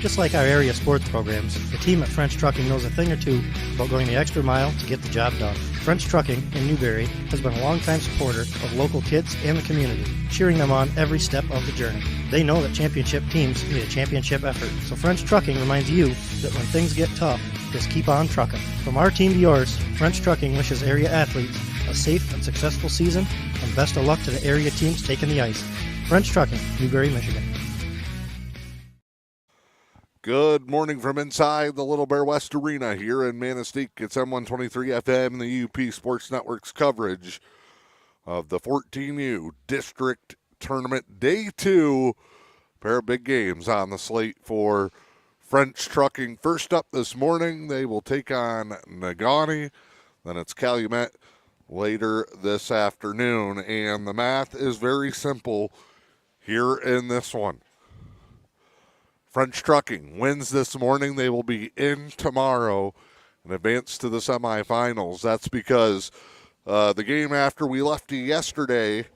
Just like our area sports programs, the team at French Trucking knows a thing or two about going the extra mile to get the job done. French Trucking in Newberry has been a longtime supporter of local kids and the community, cheering them on every step of the journey. They know that championship teams need a championship effort, so French Trucking reminds you that when things get tough, just keep on trucking. From our team to yours, French Trucking wishes area athletes a safe and successful season, and best of luck to the area teams taking the ice. French Trucking, Newberry, Michigan. Good morning from inside the Little Bear West Arena here in Manistee. It's M123 FM and the E.U.P Sports Network's coverage of the 14U District Tournament Day 2. Pair of big games on the slate for French Trucking. First up this morning, they will take on Negaunee. Then it's Calumet later this afternoon. And the math is very simple here in this one. French Trucking wins this morning. They will be in tomorrow and advance to the semifinals. That's because the game after we left yesterday,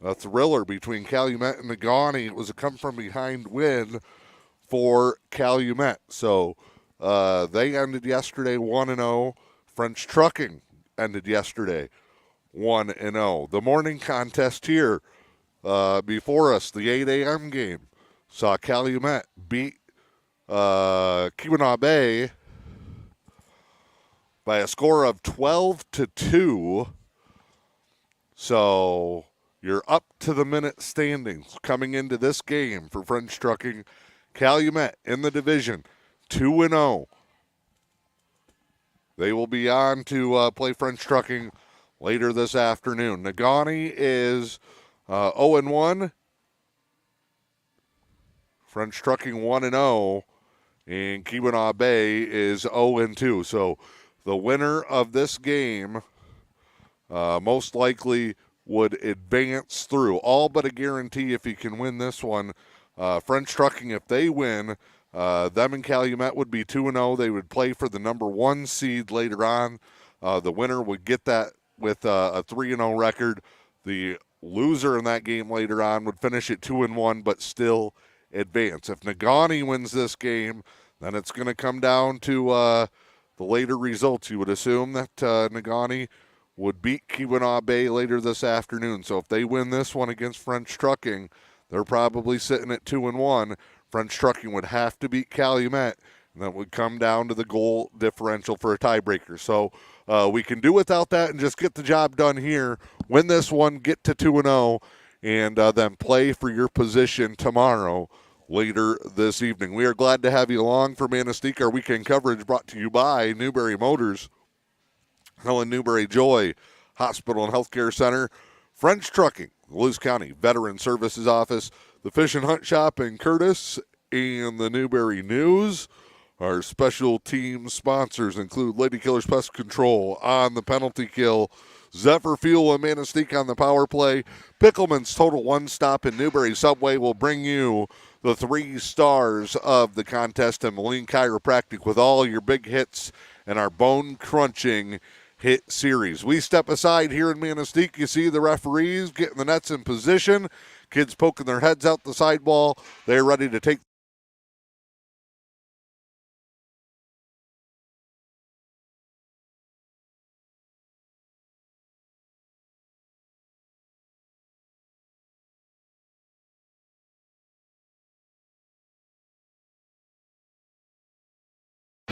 a thriller between Calumet and Negaunee, it was a come-from-behind win for Calumet. So they ended yesterday 1-0. French Trucking ended yesterday 1-0. The morning contest here before us, the 8 a.m. game, saw Calumet beat Negaunee by a score of 12-2. So you're up to the minute standings coming into this game for French Trucking. Calumet in the division, 2-0. They will be on to play French Trucking later this afternoon. Negaunee is 0-1. French Trucking 1-0, and Negaunee is 0-2. So the winner of this game most likely would advance through. All but a guarantee if you can win this one. French Trucking, if they win, them and Calumet would be 2-0. They would play for the number 1 seed later on. The winner would get that with a 3-0 record. The loser in that game later on would finish at 2-1, but still advance. If Negaunee wins this game, then it's going to come down to the later results. You would assume that Negaunee would beat Negaunee later this afternoon. So if they win this one against French Trucking, they're probably sitting at 2-1. French Trucking would have to beat Calumet, and that would come down to the goal differential for a tiebreaker. So we can do without that and just get the job done here. Win this one, get to 2-0. And then play for your position tomorrow later this evening. We are glad to have you along for Manistee. Our weekend coverage brought to you by Newberry Motors, Helen Newberry Joy Hospital and Healthcare Center, French Trucking, the Lewis County Veteran Services Office, the Fish and Hunt Shop in Curtis, and the Newberry News. Our special team sponsors include Lady Killers Pest Control on the penalty kill, Zephyr Fuel and Manistee on the power play. Pickleman's Total One Stop in Newberry Subway will bring you the 3 stars of the contest, and Moline Chiropractic with all your big hits and our bone-crunching hit series. We step aside here in Manistee. You see the referees getting the nets in position. Kids poking their heads out the sidewall. They're ready to take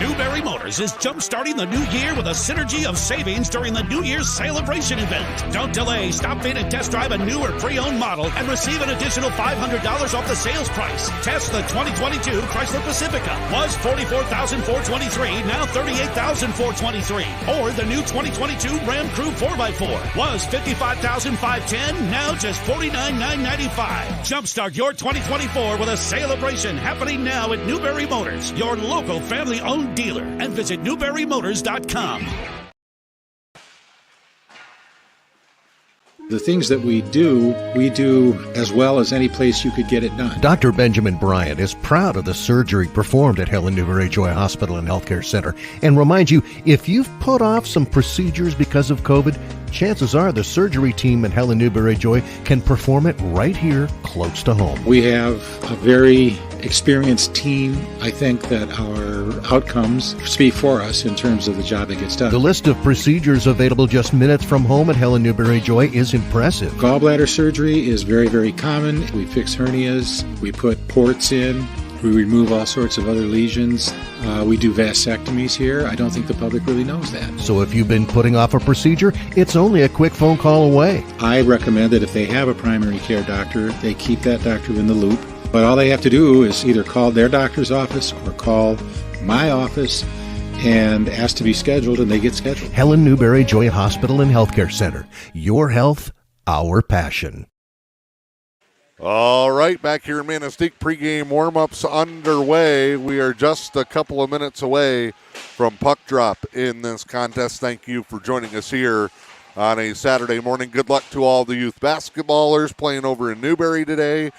Newberry Motors is jump-starting the new year with a synergy of savings during the New Year's celebration event. Don't delay. Stop in and test drive a new or pre-owned model and receive an additional $500 off the sales price. Test the 2022 Chrysler Pacifica. Was $44,423, now $38,423. Or the new 2022 Ram Crew 4x4. Was $55,510, now just $49,995. Jumpstart your 2024 with a celebration happening now at Newberry Motors, your local family-owned dealer, and visit newberrymotors.com. The things that we do as well as any place you could get it done. Dr. Benjamin Bryant is proud of the surgery performed at Helen Newberry Joy Hospital and Healthcare Center and reminds you, if you've put off some procedures because of COVID, chances are the surgery team at Helen Newberry Joy can perform it right here close to home. We have a very experienced team. I think that our outcomes speak for us in terms of the job that gets done. The list of procedures available just minutes from home at Helen Newberry Joy is impressive. Gallbladder surgery is very, very common. We fix hernias. We put ports in. We remove all sorts of other lesions. We do vasectomies here. I don't think the public really knows that. So if you've been putting off a procedure, it's only a quick phone call away. I recommend that if they have a primary care doctor, they keep that doctor in the loop. But all they have to do is either call their doctor's office or call my office and ask to be scheduled, and they get scheduled. Helen Newberry Joy Hospital and Healthcare Center. Your health, our passion. All right, back here in Manistee, pregame warm-ups underway. We are just a couple of minutes away from puck drop in this contest. Thank you for joining us here on a Saturday morning. Good luck to all the youth basketballers playing over in Newberry today.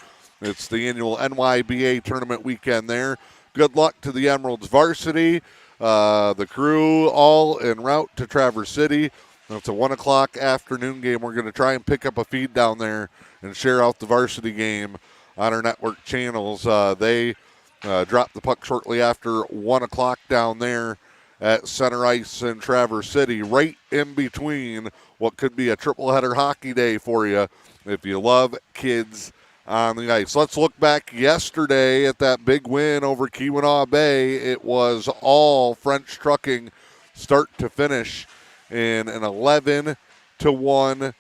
It's the annual NYBA tournament weekend there. Good luck to the Emeralds varsity, the crew all en route to Traverse City. It's a 1 o'clock afternoon game. We're going to try and pick up a feed down there and share out the varsity game on our network channels. They drop the puck shortly after 1 o'clock down there at Center Ice in Traverse City, right in between what could be a triple-header hockey day for you if you love kids on the ice. Let's look back yesterday at that big win over Keweenaw Bay. It was all French Trucking start to finish in an 11-1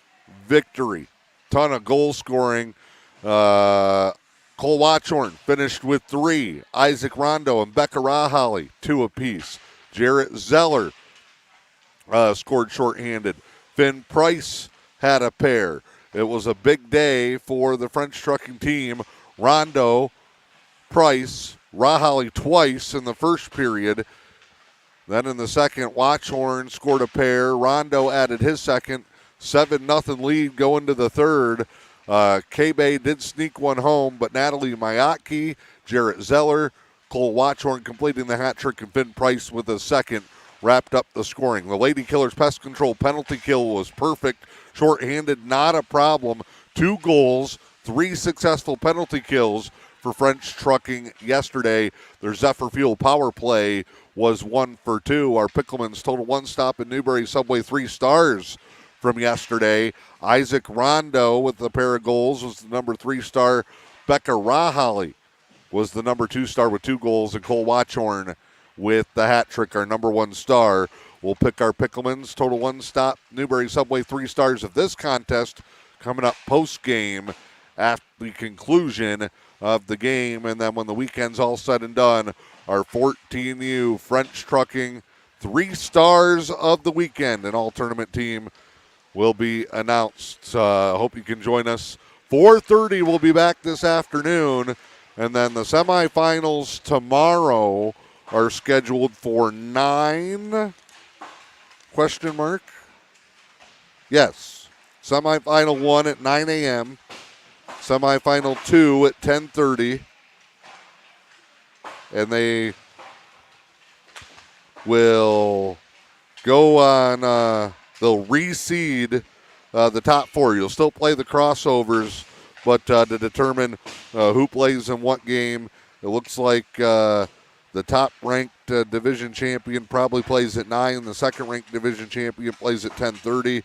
victory. Ton of goal scoring. Cole Watchorn finished with 3. Isaac Rondo and Becca Rahali, 2 apiece. Jarrett Zeller scored shorthanded. Finn Price had a pair. It was a big day for the French Trucking team. Rondo, Price, Rahali twice in the first period. Then in the second, Watchorn scored a pair. Rondo added his second. 7-0 lead going to the third. K-Bay did sneak one home, but Natalie Mayaki, Jarrett Zeller, Cole Watchorn completing the hat trick, and Finn Price with a second wrapped up the scoring. The Lady Killers pest control penalty kill was perfect. Shorthanded, not a problem. 2 goals, 3 successful penalty kills for French Trucking yesterday. Their Zephyr Fuel power play was 1 for 2. Our Picklemans total one stop in Newberry Subway 3 stars from yesterday. Isaac Rondo with a pair of goals was the number 3 star. Becca Rahali was the number 2 star with 2 goals, and Cole Watchorn with the hat trick, our number 1 star. We'll pick our Picklemans total one stop Newberry Subway 3 stars of this contest coming up post game after the conclusion of the game. And then when the weekend's all said and done, our 14U French Trucking 3 stars of the weekend and all tournament team will be announced. Hope you can join us. 4:30 we'll be back this afternoon. And then the semifinals tomorrow are scheduled for 9? Question mark? Yes. Semifinal 1 at 9 a.m. Semifinal 2 at 10:30. And they will go on, they'll reseed the top 4. You'll still play the crossovers, but to determine who plays in what game, it looks like the top-ranked division champion probably plays at 9. The second-ranked division champion plays at 10:30.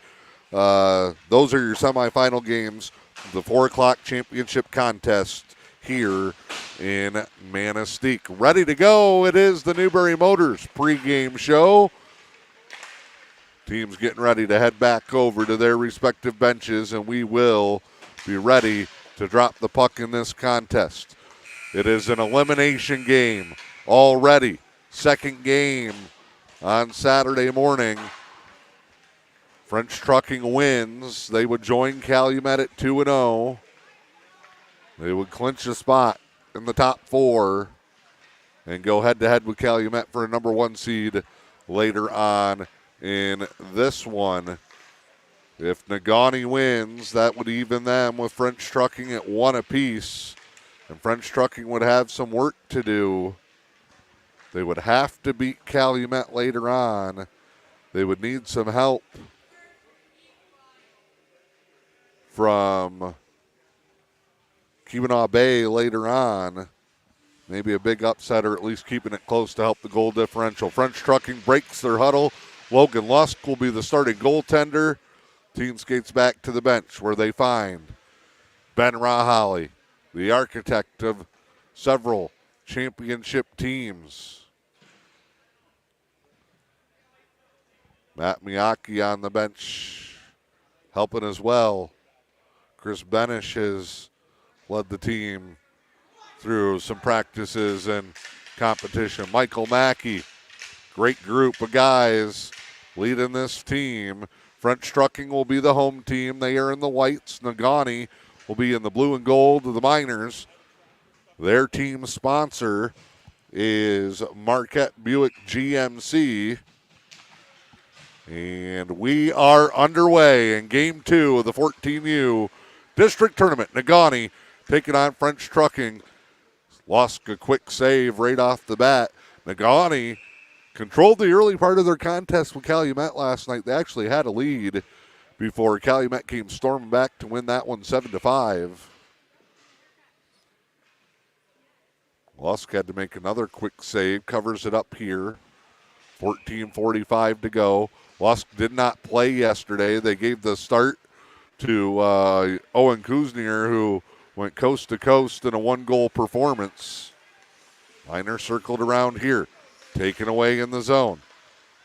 Those are your semifinal games. The 4 o'clock championship contest here in Manistee. Ready to go. It is the Newberry Motors pregame show. Teams getting ready to head back over to their respective benches, and we will be ready to drop the puck in this contest. It is an elimination game already. Second game on Saturday morning. French Trucking wins. They would join Calumet at 2-0. They would clinch a spot in the top 4 and go head-to-head with Calumet for a number 1 seed later on in this one. If Negaunee wins, that would even them with French Trucking at 1 apiece. And French Trucking would have some work to do. They would have to beat Calumet later on. They would need some help from Keweenaw Bay later on. Maybe a big upset or at least keeping it close to help the goal differential. French Trucking breaks their huddle. Logan Lusk will be the starting goaltender. Team skates back to the bench where they find Ben Rahali, the architect of several championship teams. Matt Miyake on the bench helping as well. Chris Benish has led the team through some practices and competition. Michael Mackey, great group of guys leading this team. French Trucking will be the home team. They are in the whites. Negaunee will be in the blue and gold of the Miners. Their team sponsor is Marquette Buick GMC. And we are underway in Game 2 of the 14U District Tournament. Negaunee taking on French Trucking. Lost a quick save right off the bat. Negaunee controlled the early part of their contest with Calumet last night. They actually had a lead before Calumet came storming back to win that one 7-5. Lusk had to make another quick save, covers it up here. 14:45 to go. Lusk did not play yesterday. They gave the start to Owen Kuznier, who went coast to coast in a one-goal performance. Miners circled around here, taken away in the zone.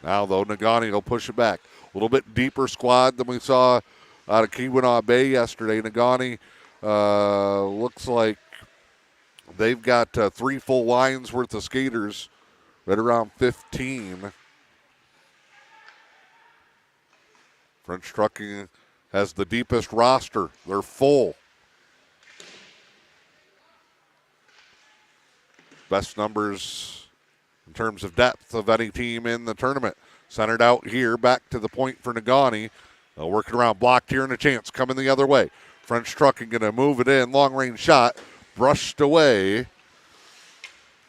Now, though, Negaunee will push it back. A little bit deeper squad than we saw out of Keweenaw Bay yesterday. Negaunee looks like they've got 3 full lines worth of skaters, right around 15. French Trucking has the deepest roster. They're full. Best numbers in terms of depth of any team in the tournament. Centered out here, back to the point for Negaunee. Working around, blocked here and a chance coming the other way. French Trucking going to move it in. Long range shot, brushed away.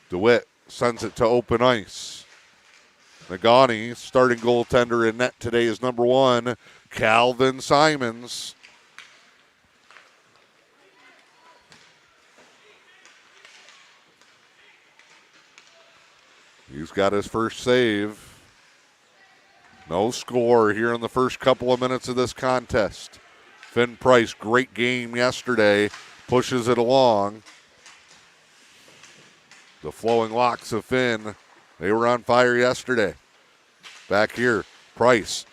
DeWitt sends it to open ice. Negaunee, starting goaltender in net today is number 1, Calvin Simons. He's got his first save. No score here in the first couple of minutes of this contest. Finn Price, great game yesterday, pushes it along. The flowing locks of Finn, they were on fire yesterday. Back here, Price.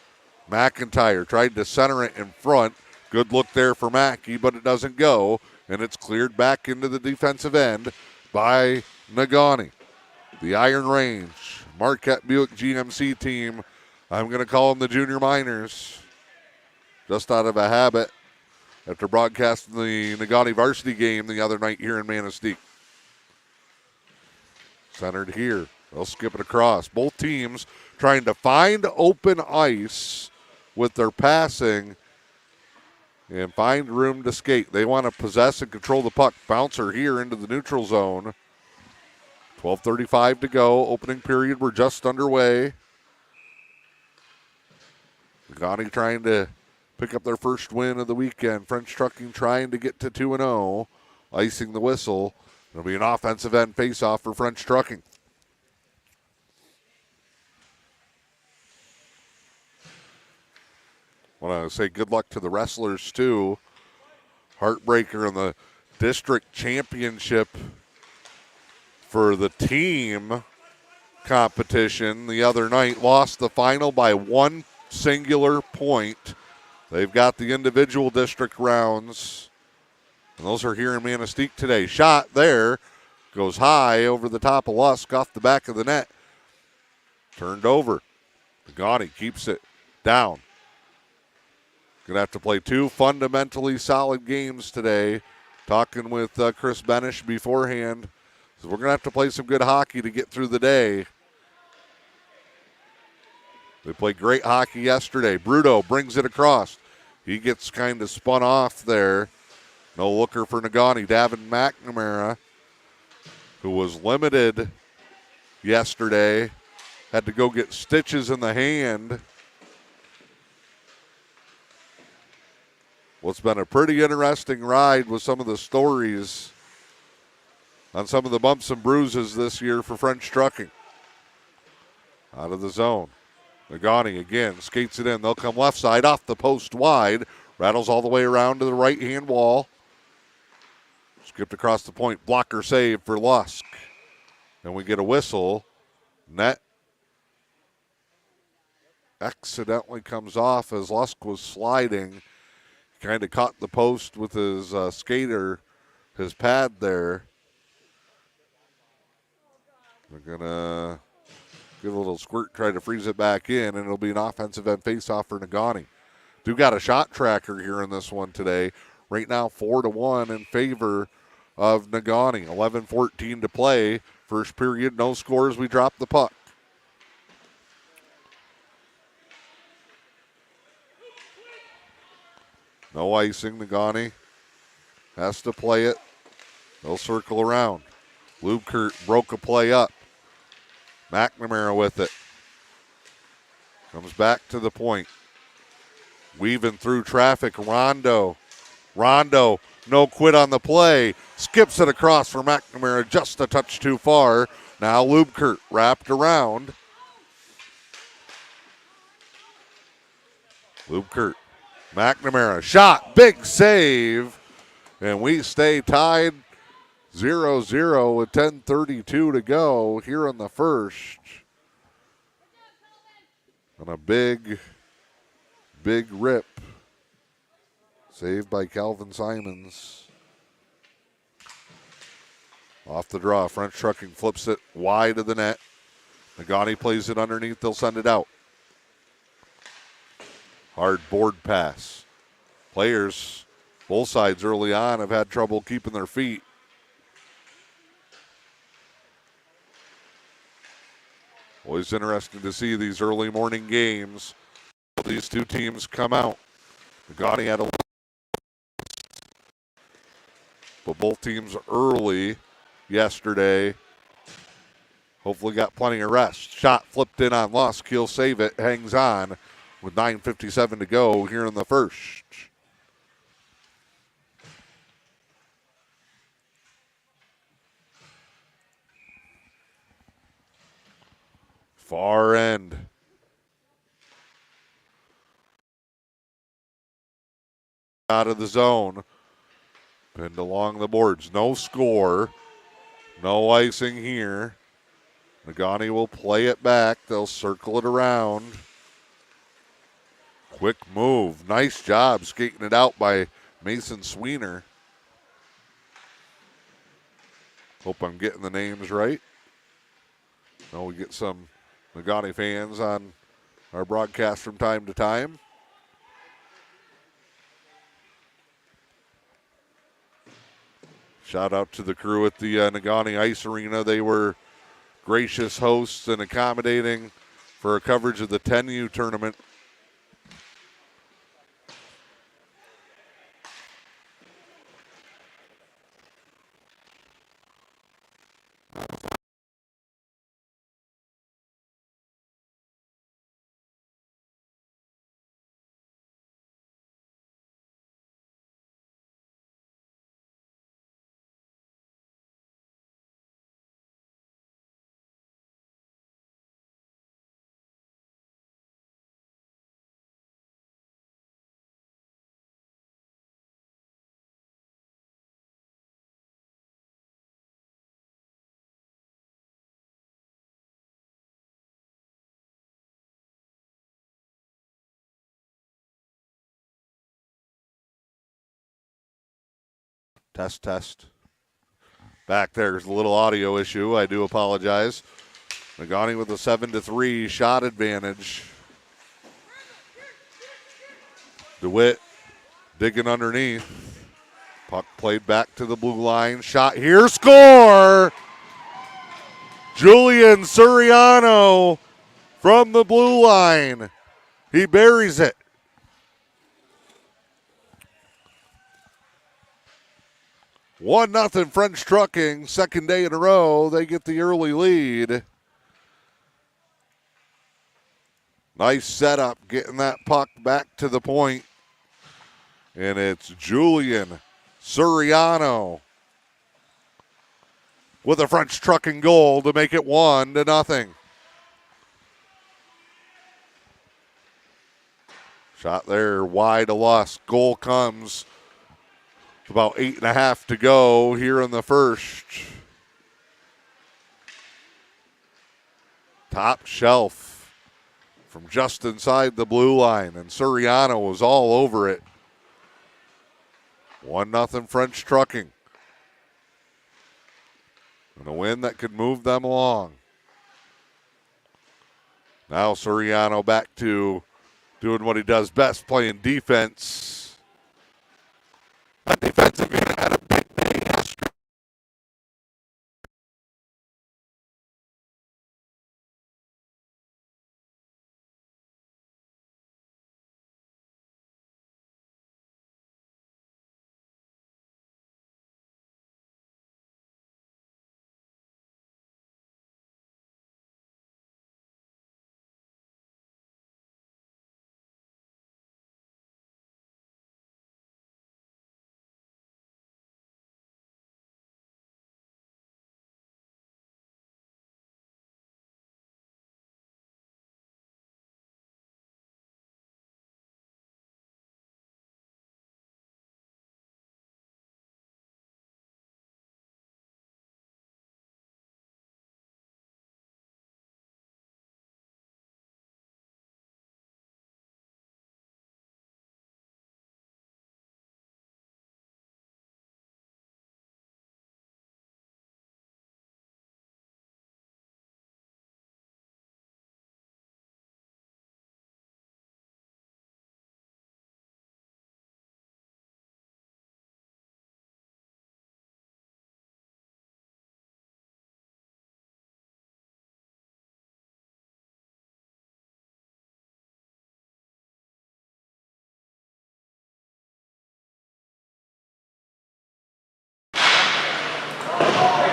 McIntyre tried to center it in front. Good look there for Mackey, but it doesn't go. And it's cleared back into the defensive end by Negaunee. The Iron Range, Marquette Buick GMC team. I'm going to call them the Junior Miners. Just out of a habit after broadcasting the Negaunee varsity game the other night here in Manistee. Centered here. They'll skip it across. Both teams trying to find open ice with their passing and find room to skate. They want to possess and control the puck. Bouncer here into the neutral zone. 12:35 to go. Opening period, we're just underway. Negaunee trying to pick up their first win of the weekend. French Trucking trying to get to 2-0. Icing the whistle. It'll be an offensive end faceoff for French Trucking. Want to say good luck to the wrestlers, too. Heartbreaker in the district championship for the team competition the other night. Lost the final by 1 singular point. They've got the individual district rounds, and those are here in Manistee today. Shot there. Goes high over the top of Lusk off the back of the net. Turned over. Negaunee keeps it down. Going to have to play 2 fundamentally solid games today. Talking with Chris Benish beforehand. So we're going to have to play some good hockey to get through the day. They played great hockey yesterday. Bruto brings it across. He gets kind of spun off there. No looker for Negaunee. Davin McNamara, who was limited yesterday, had to go get stitches in the hand. Well, it's been a pretty interesting ride with some of the stories on some of the bumps and bruises this year for French Trucking. Out of the zone. Negaunee again skates it in. They'll come left side off the post wide. Rattles all the way around to the right-hand wall. Skipped across the point. Blocker save for Lusk. And we get a whistle. Net accidentally comes off as Lusk was sliding. Kind of caught the post with his skater, his pad there. They're going to give a little squirt, try to freeze it back in, and it'll be an offensive end faceoff for Negaunee. Do got a shot tracker here in this one today. Right now, 4-1 in favor of Negaunee. 11-14 to play. First period, no scores. We drop the puck. No icing. Negaunee has to play it. They'll circle around. Lubkert broke a play up. McNamara with it. Comes back to the point. Weaving through traffic. Rondo, no quit on the play. Skips it across for McNamara, just a touch too far. Now Lubkert wrapped around. Lubkert, McNamara, shot, big save. And we stay tied 0-0 with 10:32 to go here in the first. And a big rip. Saved by Calvin Simons. Off the draw. French Trucking flips it wide of the net. Negaunee plays it underneath. They'll send it out. Hard board pass. Players, both sides early on, have had trouble keeping their feet. Always interesting to see these early morning games. These two teams come out. Negaunee had a but both teams early yesterday. Hopefully got plenty of rest. Shot flipped in on Lusk. He'll save it. Hangs on with 9:57 to go here in the first. Far end. Out of the zone. Pinned along the boards. No score. No icing here. Negaunee will play it back. They'll circle it around. Quick move. Nice job skating it out by Mason Sweener. Hope I'm getting the names right. Now we get some Negaunee fans on our broadcast from time to time. Shout out to the crew at the Negaunee Ice Arena. They were gracious hosts and accommodating for a coverage of the 10U tournament. Test. Back there's a little audio issue. I do apologize. Negaunee with a 7-3 shot advantage. DeWitt digging underneath. Puck played back to the blue line. Shot here. Score! Julian Suriano from the blue line. He buries it. 1-0 French Trucking, second day in a row. They get the early lead. Nice setup, getting that puck back to the point. And it's Julian Suriano with a French Trucking goal to make it 1-0. Shot there wide of Lusk. Goal comes. About 8.5 to go here in the first. Top shelf from just inside the blue line, and Suriano was all over it. 1-0 French Trucking. And a win that could move them along. Now Suriano back to doing what he does best, playing defense. That defensive unit had a big day yesterday.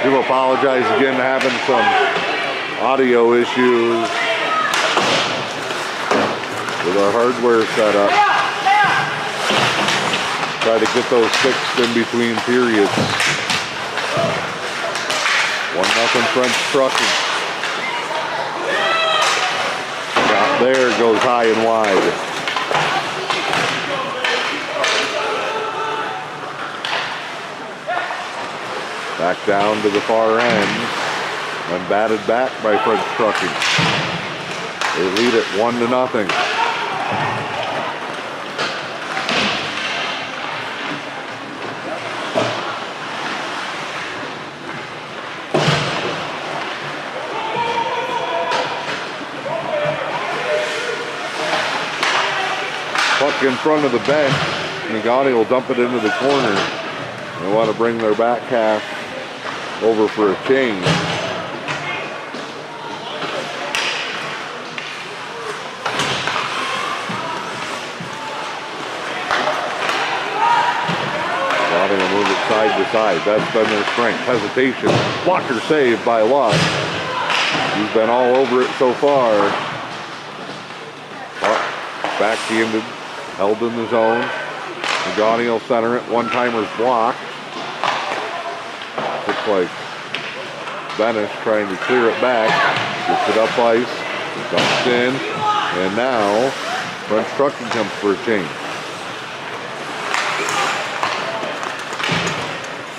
Do apologize again, having some audio issues with our hardware setup. Try to get those fixed in between periods. 1-0 French Trucking. Shot there, goes high and wide. Back down to the far end, and batted back by French Trucking. They lead it 1-0. Puck in front of the bench. Negaunee will dump it into the corner. They want to bring their back half over for a change. Negaunee will move it side to side. That's been their strength. Hesitation. Blocker save by Lusk. He's been all over it so far. Backhanded. Held in the zone. Negaunee will center it. One-timer's blocked. Looks like Benish trying to clear it back. Gets it up ice. Dumps in. And now French Trucking comes for a change.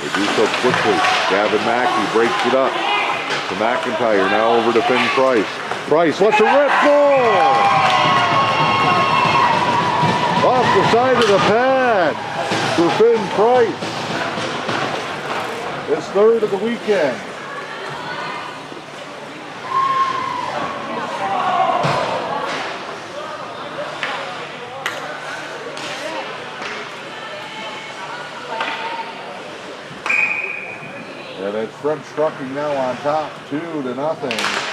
They do so quickly. Gavin Mackey breaks it up to McIntyre. Now over to Finn Price. Price lets it rip. Goal! Off the side of the pad for Finn Price. His third of the weekend. And it's French Trucking now on top, 2-0.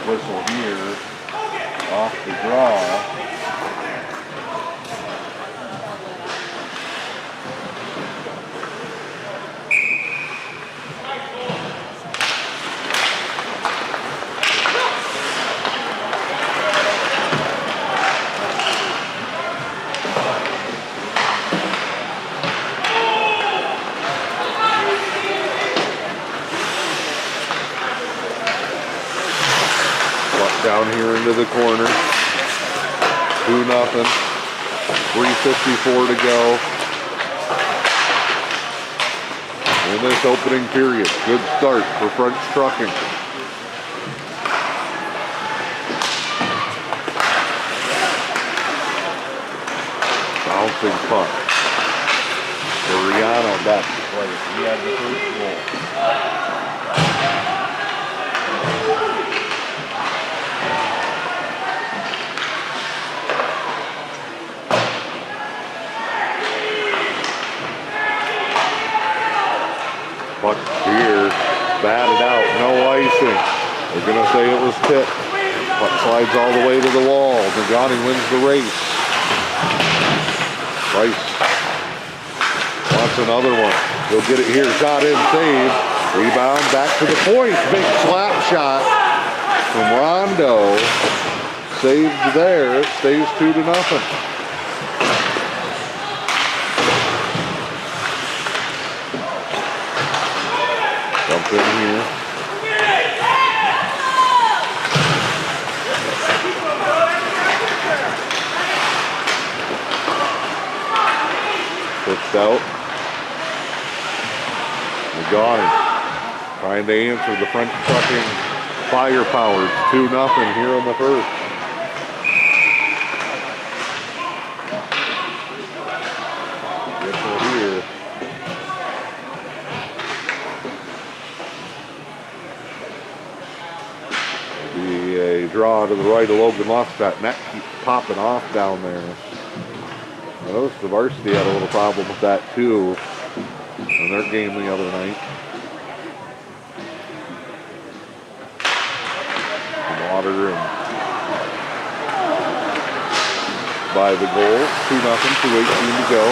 Whistle here, off the draw. Down here into the corner. 2-0. 3:54 to go in this opening period. Good start for French Trucking. Bouncing puck. Mariano back to play. He had the first goal. Puck here, batted out, no icing. They're going to say it was tipped. Puck slides all the way to the wall. Negaunee wins the race. Price wants another one. He'll get it here. Shot in, save. Rebound back to the point. Big slap shot from Rondo. Saved there. It stays 2-0. Jump in here. Pushed out. Negaunee trying to answer the French Trucking firepower. It's 2-0 here in the first. Gets it here. Be a draw to the right of Logan Lustbat. Net keeps popping off down there. I noticed the varsity had a little problem with that too in their game the other night. Water and by the goal. 2-0, 2:18 to go.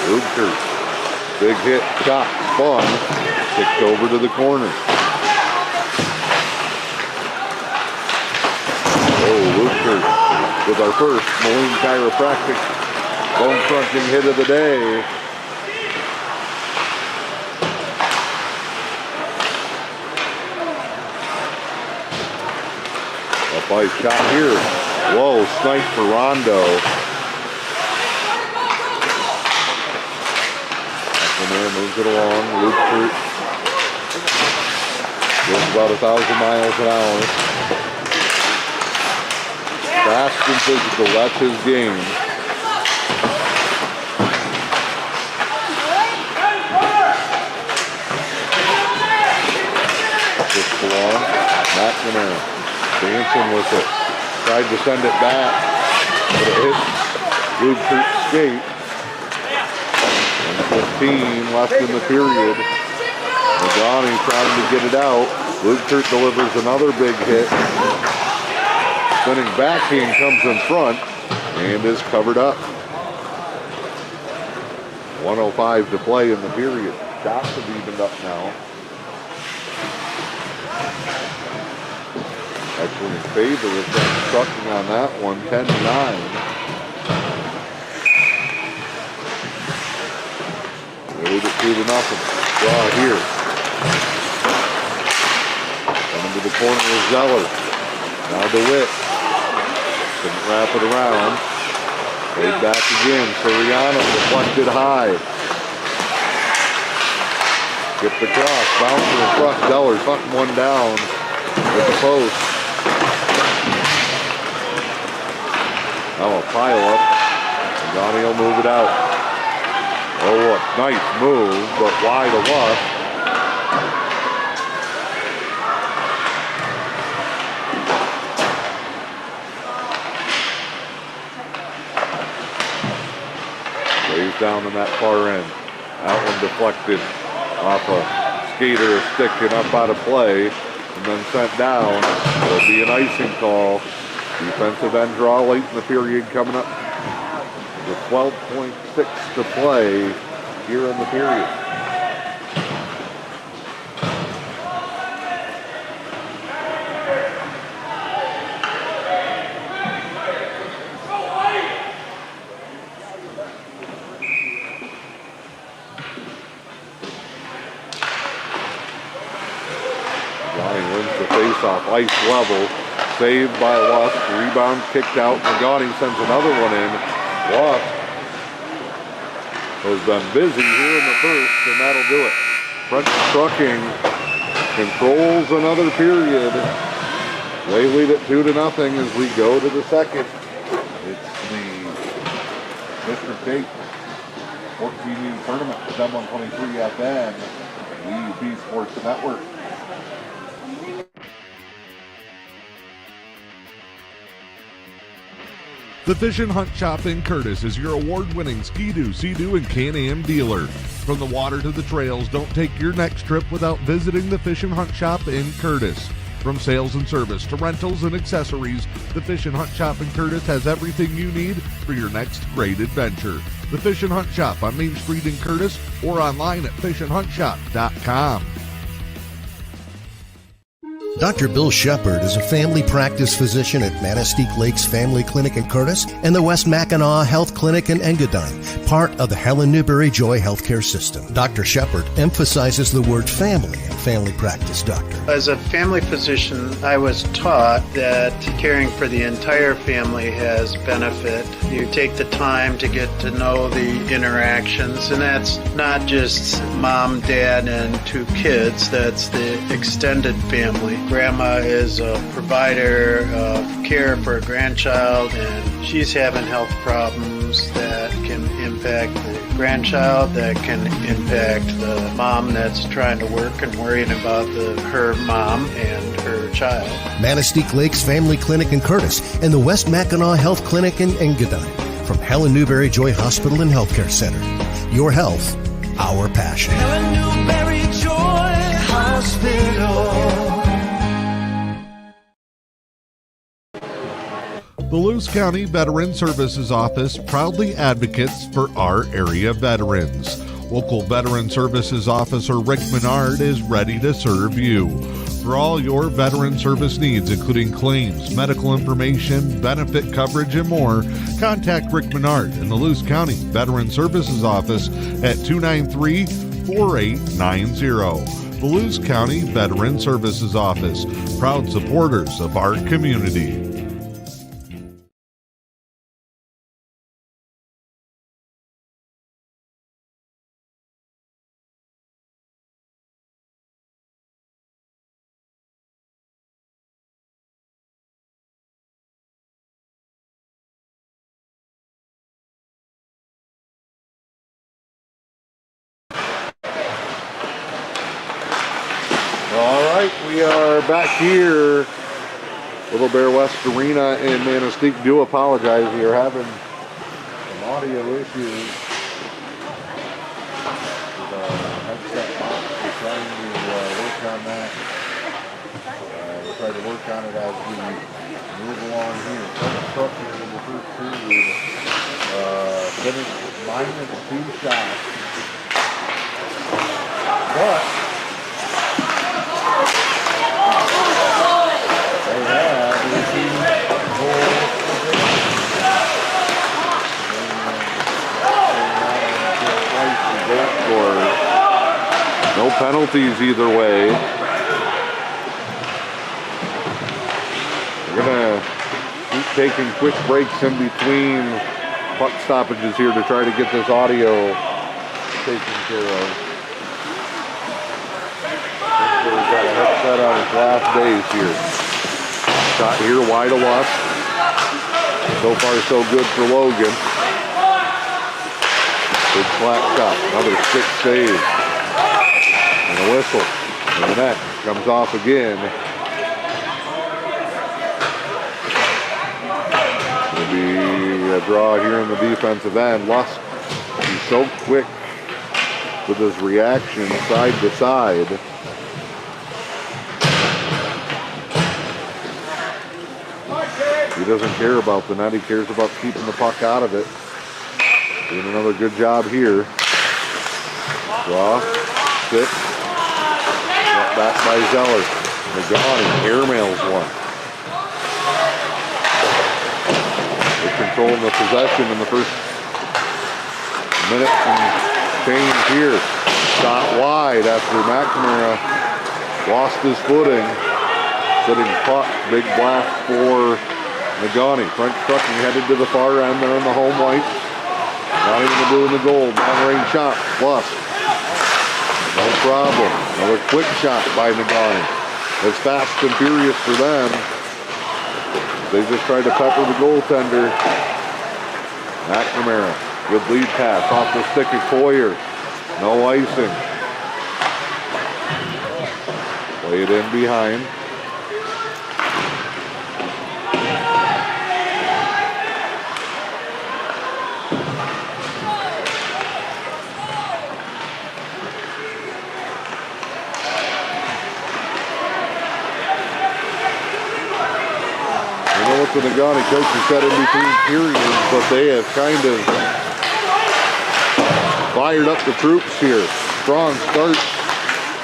Lubkert. Big hit, shot, spun, kicked over to the corner. Oh, Lubkert with our first Moline Chiropractic bone crunching hit of the day. Up by shot here. Whoa, snipe for Rondo. And there moves it along. Lubkert goes about 1,000 miles an hour. Fast and physical, that's his game. Just along. McNamara dancing with it. Tried to send it back, but it hit Lubkert's skate. And 15 left in the period. Negaunee trying to get it out. Lubkert delivers another big hit. Spinning backhand comes in front and is covered up. 1:05 to play in the period. Shots have evened up now. Actually in favor of French Trucking on that one, 10-9. Lead it 2-0. Draw here. Coming to the corner of Zeller. Now DeWitt. Couldn't wrap it around. Played back again. Soriano deflected high. Gets the cross. Bouncer in front. Zeller tucking one down with the post. Now a pile up. Negaunee will move it out. Oh, a nice move, but wide of luck. Stays down on that far end. That one deflected off a skater sticking up out of play and then sent down. It'll be an icing call. Defensive end draw late in the period coming up with 12.6 to play here in the period. Johnny wins the face-off, ice level. saved by Lusk. Rebound kicked out. Negaunee sends another one in. Lusk has been busy here in the first, and that'll do it. French Trucking controls another period. They lead it 2-0 as we go to the second. It's the District 8 14U tournament with M123 FM, the E.U.P Sports Network. The Fish and Hunt Shop in Curtis is your award-winning Ski-Doo, Sea-Doo, and Can-Am dealer. From the water to the trails, don't take your next trip without visiting the Fish and Hunt Shop in Curtis. From sales and service to rentals and accessories, the Fish and Hunt Shop in Curtis has everything you need for your next great adventure. The Fish and Hunt Shop on Main Street in Curtis or online at fishandhuntshop.com. Dr. Bill Shepard is a family practice physician at Manistee Lakes Family Clinic in Curtis and the West Mackinac Health Clinic in Engadine, part of the Helen Newberry Joy Healthcare System. Dr. Shepard emphasizes the word family in family practice doctor. As a family physician, I was taught that caring for the entire family has benefit. You take the time to get to know the interactions, and that's not just mom, dad, and 2 kids. That's the extended family. Grandma is a provider of care for a grandchild, and she's having health problems that can impact the grandchild, that can impact the mom that's trying to work and worrying about her mom and her child. Manistee Lakes Family Clinic in Curtis and the West Mackinac Health Clinic in Engadine from Helen Newberry Joy Hospital and Healthcare Center. Your health, our passion. Helen Newberry Joy Hospital. The Lewis County Veteran Services Office proudly advocates for our area veterans. Local Veteran Services Officer Rick Menard is ready to serve you. For all your veteran service needs, including claims, medical information, benefit coverage, and more, contact Rick Menard in the Lewis County Veteran Services Office at 293-4890. The Lewis County Veteran Services Office, proud supporters of our community. We are back here, Little Bear West Arena in Manistee. Do apologize, we are having some audio issues with our headset box. We're trying to work on that. We'll try to work on it as we move along here. French Trucking in the first period finished -2 shots, but no penalties either way. We're gonna keep taking quick breaks in between puck stoppages here to try to get this audio taken care of. We've got a headset on his last days here. Shot here wide of Lusk. So far so good for Logan. Big flat shot, another stick save. And a whistle. And the net comes off again. It'll be a draw here in the defensive end. Lusk, he's so quick with his reaction side to side. He doesn't care about the net. He cares about keeping the puck out of it. Doing another good job here. Draw, six. Back by Zeller. Negaunee airmails one. They're controlling the possession in the first minute and change here. Shot wide after McNamara lost his footing. Sitting puck, big blast for Negaunee. French Trucking headed to the far end. They're in the home white. Not even the blue and the gold. Long-range shot, plus. No problem. Another quick shot by Negaunee. It's fast and furious for them. They just tried to pepper the goaltender. McNamara, good lead pass off the stick of Coyer. No icing. Play it in behind. The Negaunee coaches said in between periods, but they have kind of fired up the troops here. Strong start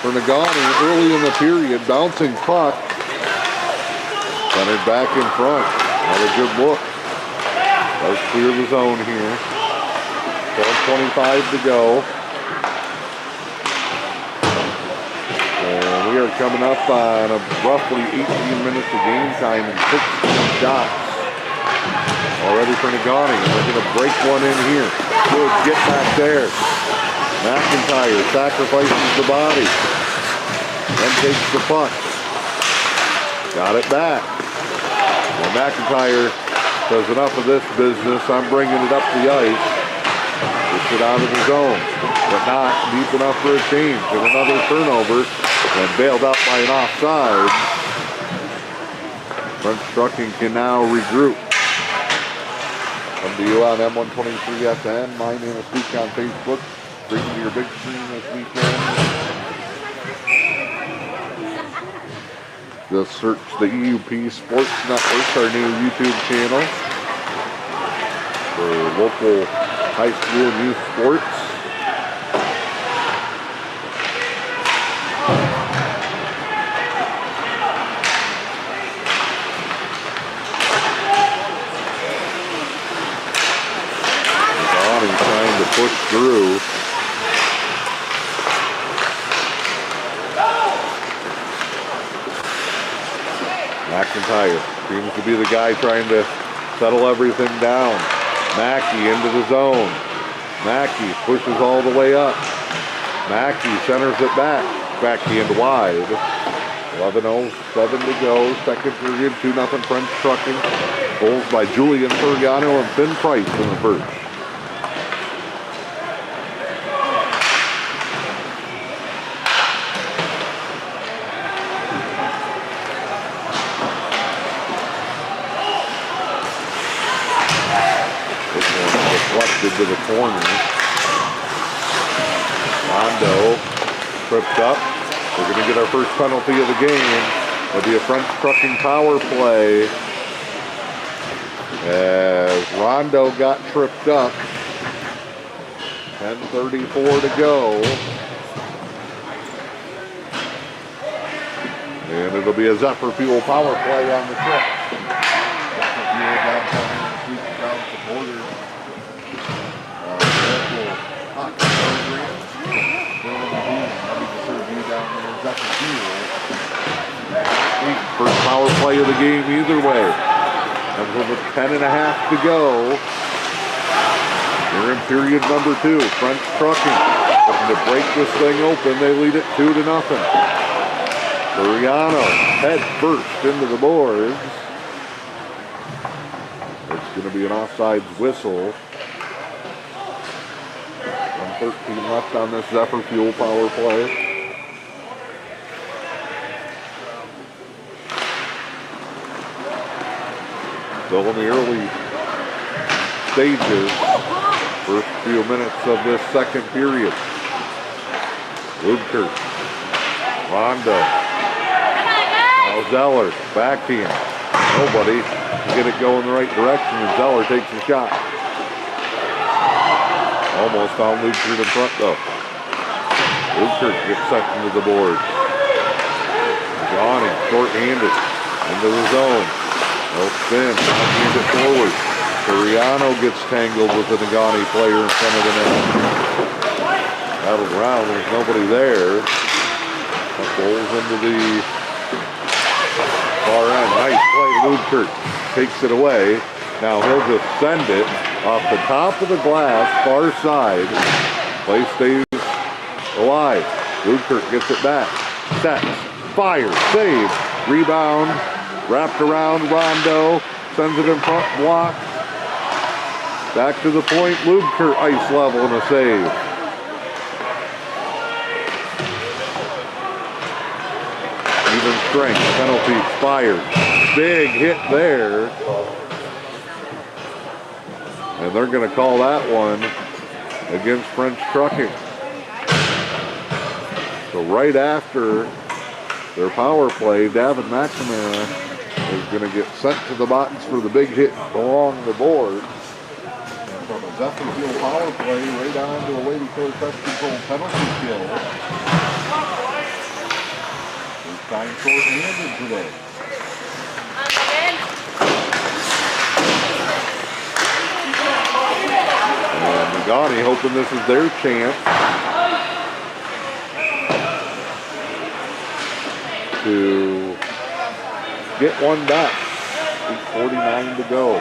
for Negaunee early in the period. Bouncing puck. Centered back in front. Not a good look. Does clear the zone here. 12:25 to go. We are coming up on roughly 18 minutes of game time and 16 shots already for Negaunee. They're going to break one in here. Good, get back there. McIntyre sacrifices the body. Then takes the puck. Got it back. And McIntyre says enough of this business. I'm bringing it up the ice. Gets it out of the zone. But not deep enough for a change. And another turnover. And bailed out by an offside. French Trucking can now regroup. Come to you on M123 FM. My name is Luke on Facebook. Bring to your big screen this weekend. Just search the E.U.P Sports Network, our new YouTube channel, for local high school and youth sports. Push through. McIntyre seems to be the guy trying to settle everything down. Mackey into the zone. Mackey pushes all the way up. Mackey centers it back. Backhand wide. 11:07 to go. Second period, 2-0 French Trucking. Goals by Julian Furiano and Finn Price in the first. To the corner. Rondo tripped up. We're going to get our first penalty of the game. It'll be a French Trucking power play as Rondo got tripped up. 10:34 to go. And it'll be a Zephyr Fuel power play on the trip. Zephyr Fuel downtown supporters. First power play of the game either way. And with 10:30 to go, they're in period number 2. French Trucking looking to break this thing open. They lead it 2-0. Furiano head first into the boards. It's going to be an offsides whistle. 1:13 left on this Zephyr Fuel power play. Still in the early stages, first few minutes of this second period. Ludker, Rondo, now Zeller, backhand. Nobody can get it going the right direction, and Zeller takes a shot. Almost found Ludker in front though. Ludker gets second to the board. Johnny, short-handed, into the zone. No spin, hand it forward. Furiano gets tangled with the Negaunee player in front of the net. Battled around, there's nobody there. That rolls into the Far end, nice play. Ludkert takes it away. Now he'll just send it off the top of the glass, far side. Play stays alive. Ludkert gets it back. Sets, fires, save, rebound, wrapped around Rondo, sends it in front, block. Back to the point, Ludkert ice level and a save. Even strength, penalty expired. Big hit there. And they're going to call that one against French Trucking. So right after their power play, Davin McNamara is going to get sent to the box for the big hit along the board. And from a Zephyrfield power play, right on to a Lady Killer Pest Control penalty kill. He's time short-handed today. And Negaunee hoping this is their chance to get one back. 8:49 to go.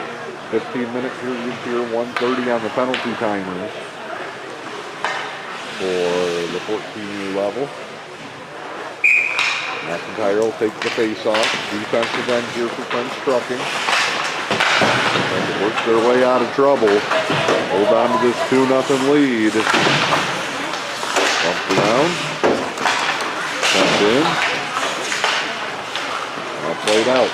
15-minute period here, 1:30 on the penalty timers for the 14U level. McIntyre will take the face-off. Defensive end here for French Trucking. And to work their way out of trouble. Hold on to this 2-0 lead. Bumped around. Sent in. Now played out.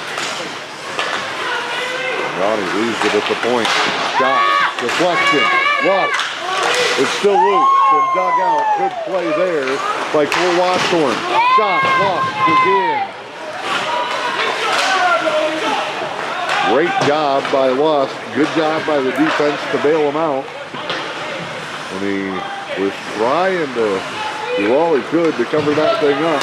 Ronnie leaves it at the point. Shot. Deflection. Lost. It's still loose and dug out. Good play there by Cole Watchorn. Shot. Lost again. Great job by Lust. Good job by the defense to bail him out. And he was trying to do all he could to cover that thing up.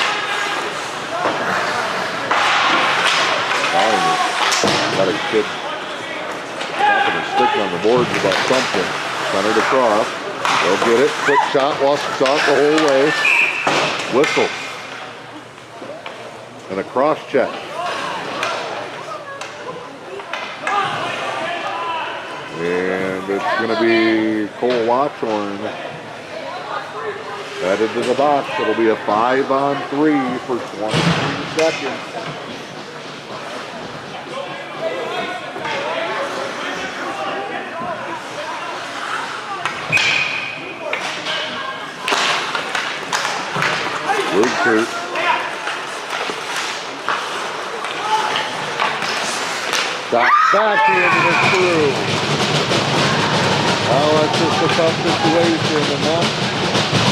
Got a kid tapping his stick on the boards about something. Centered across. They'll get it. Quick shot. Lost shot the whole way. Whistle. And a cross check. And it's going to be Cole Watchorn headed to the box. It'll be a 5-on-3 for 23 seconds. Ludkert. Back into the through. Oh, that's just a tough situation, and that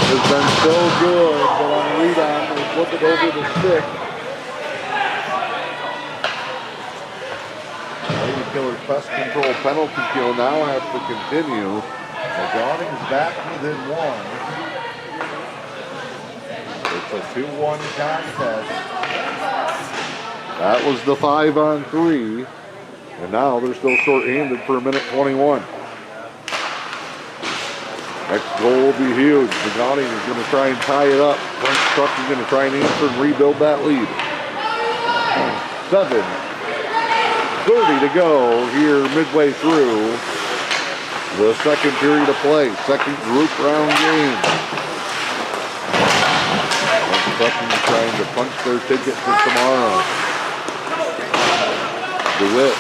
has been so good, but on a rebound, they flip it over the stick. Lady Killers Pest Control penalty kill now has to continue. Negaunee's back within one. It's a 2-1 contest. That was the 5-on-3. And now they're still short-handed for 1:21. Next goal will be huge. Negaunee is going to try and tie it up. French Trucking going to try and answer and rebuild that lead. 7:30 to go here midway through the second period of play. Second group round game. French Trucking is trying to punch their ticket for tomorrow. DeWitt.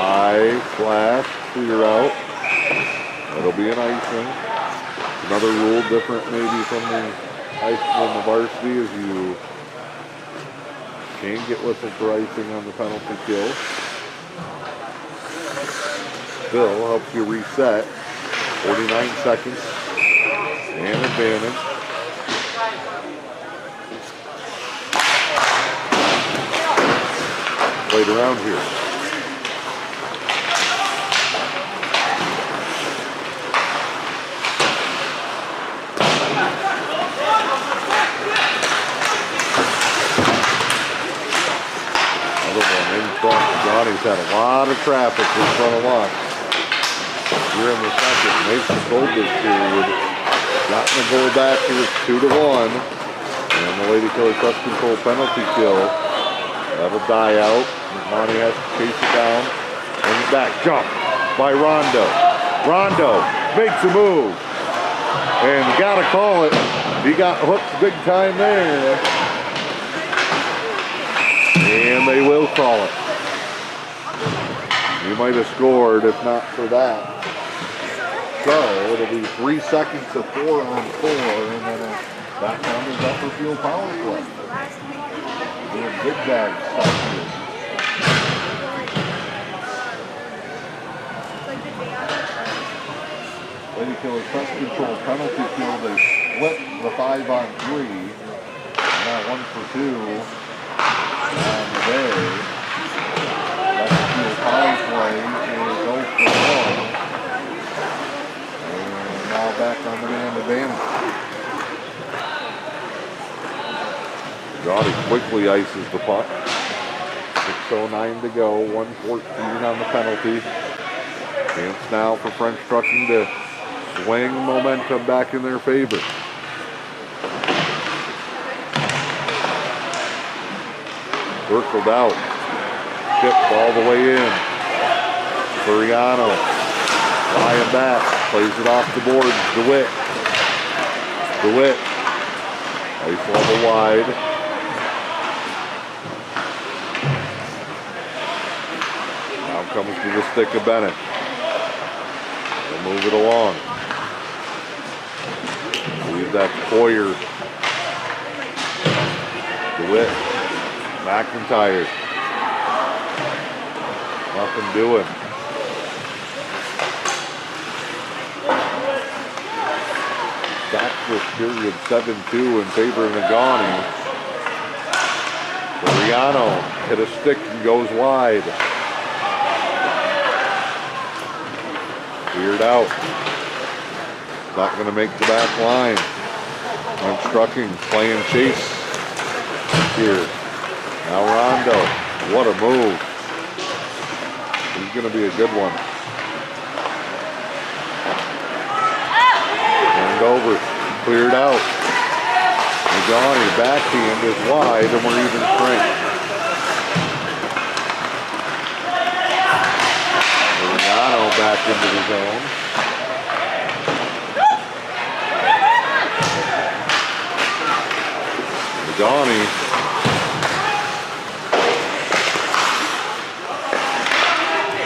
High flash, clear out. It'll be an icing. Another rule different maybe from the varsity is you can get whistled for icing on the penalty kill. Bill helps you reset. 49 seconds and advantage. Played around here. Negaunee's had a lot of traffic in front of us. Here in the second, Mason sold this period. Gotten the goal back here, 2-1. And the Lady Killer Pest Control penalty kill. That'll die out. Negaunee has to chase it down. Brings it back. Jump by Rondo. Rondo makes a move. And you gotta call it. He got hooked big time there. And they will call it. You might have scored if not for that. So it'll be 3 seconds to 4 on 4, and then that count is upper field power play. Doing big bag stuff here. Lady Killers press control penalty kill. They split the 5-on-3. Now 1 for 2 on the day. Left field power play is 0 for 1. And now back on the man advantage. Negaunee quickly ices the puck. 6:09 to go. 1:14 on the penalty. Chance now for French Trucking to swing momentum back in their favor. Circled out. Tipped all the way in. Suriano. Flying back. Plays it off the board. DeWitt. DeWitt. Ice level wide. Now comes to the stick of Bennett. They'll move it along. I believe that's Poyer. DeWitt. McIntyre. Nothing doing. Back this period 7-2 in favor of Negaunee. Suriano hit a stick and goes wide. Cleared out. Not going to make the back line. French Trucking playing chase here. Now Rondo. What a move. He's going to be a good one. Turned over. Cleared out. Negaunee backhand is wide and we're even strength. Suriano back into the zone. Negaunee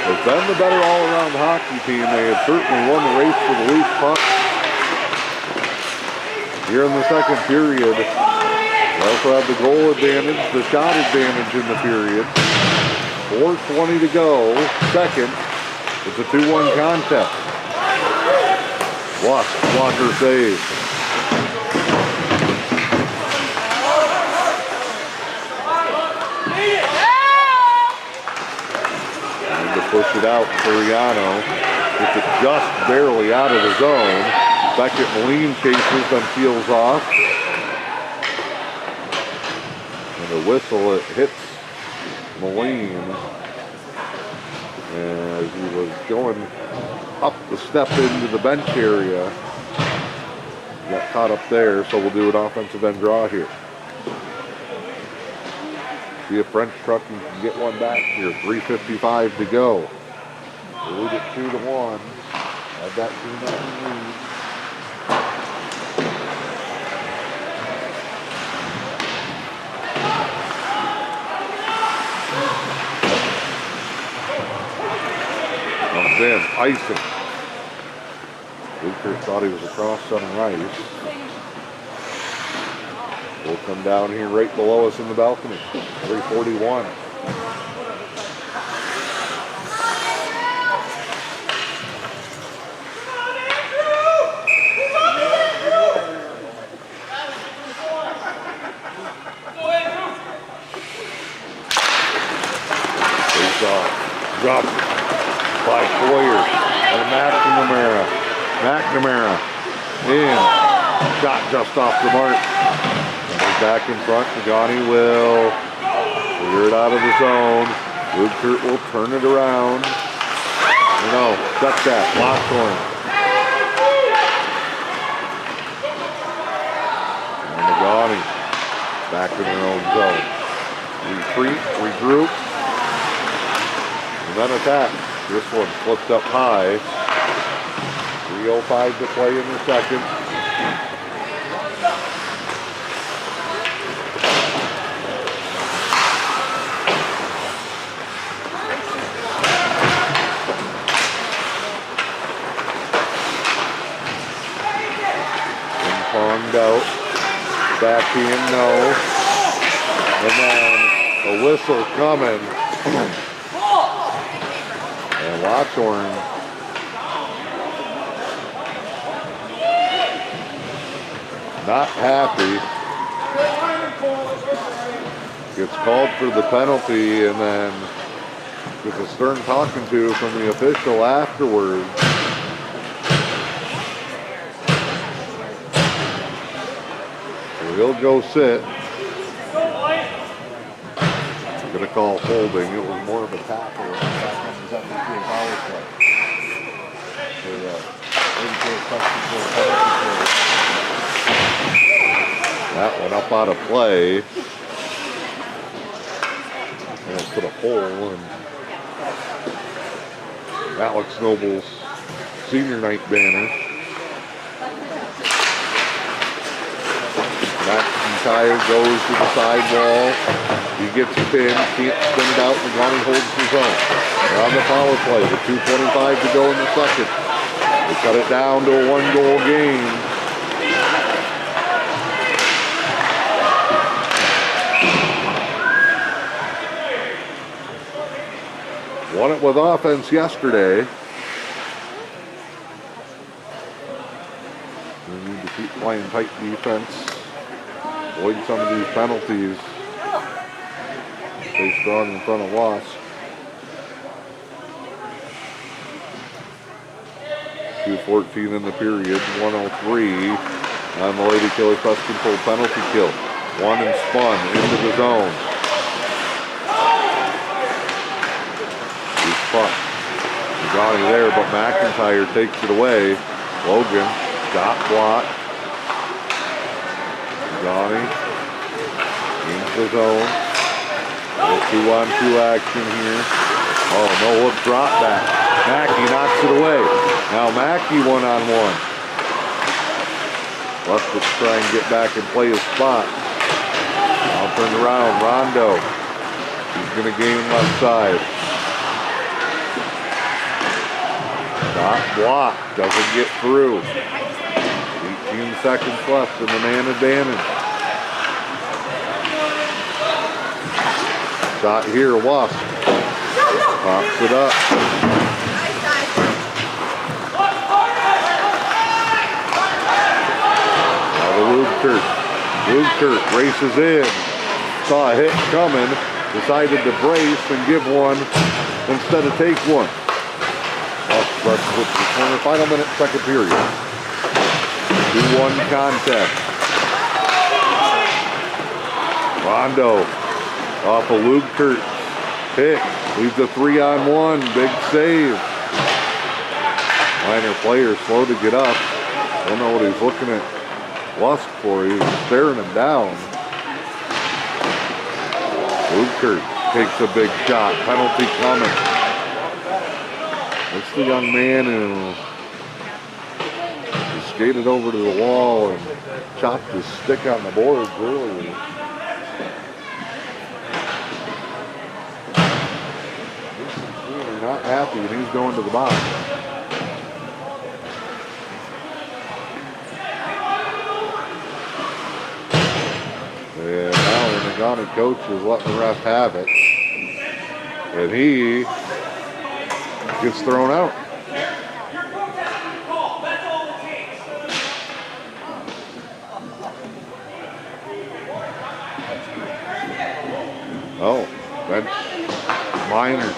has been the better all-around hockey team. They have certainly won the race for the loose puck. Here in the second period, they also have the goal advantage, the shot advantage in the period. 4:20 to go, second. It's a 2-1 contest. Blocker save. Push it out, Suriano. Gets it just barely out of the zone. Beckett Moline chases, then peels off. And a whistle, it hits Moline as he was going up the step into the bench area. Got caught up there, so we'll do an offensive end draw here. See if French Trucking can get one back here. 3:55 to go. We'll lead it 2-1. Have that 2-0 lead. Comes in, icing. Luker thought he was across center ice. We'll come down here right below us in the balcony. 3:41. Dropped by Poyer and McNamara in. Shot just off the mark. Back in front, Negaunee will clear it out of the zone. Woodkurt will turn it around. No, check that, Lockthorn. And Negaunee back in their own zone. retreat, regroup, and then attack. This one flipped up high. 3:05 to play in the second. Ping-ponged out. Backhand, no. And then a whistle coming. And Watchorn not happy. Gets called for the penalty and then gets a stern talking to from the official afterwards. So he'll go sit. Gonna call holding. It was more of a tackle. That one up out of play. And it put a hole in Alex Noble's senior night banner. McIntyre goes to the sidewall. He gets pinned, can't spin it out, and Negaunee holds his own. They're on the power play with 2:25 to go in the second. They cut it down to a one-goal game. Won it with offense yesterday. We need to keep playing tight defense. Avoid some of these penalties. Stay strong in front of loss. 2:14 in the period. 1:03 on the Lady Killers Pest Control penalty kill. One and spun into the zone. He's spun. Negaunee there, but McIntyre takes it away. Logan, dot block. Negaunee into the zone. A 2-on-2 action here. Oh, no look drop back. Mackey knocks it away. Now Mackey 1-on-1. Lefkowic try and get back and play his spot. Now turned around. Rondo. He's going to gain left side. Dot block. Doesn't get through. 18 seconds left in the man advantage. Shot here, Wasp. Pops it up. Now the Lugkert races in. Saw a hit coming. Decided to brace and give one instead of take one. Wasp rushes it to the corner. Final minute, second period. 2-1 contest. Rondo. Off of Lugkert. Pick. Leaves a 3-on-1. Big save. Minor player slow to get up. Don't know what he's looking at Lusk for. He's staring him down. Lugkert takes a big shot. Penalty coming. It's the young man who skated over to the wall and chopped his stick on the boards earlier. Not happy and he's going to the box. And now the Negaunee coach is letting the ref have it. And he gets thrown out. Oh, bench minor.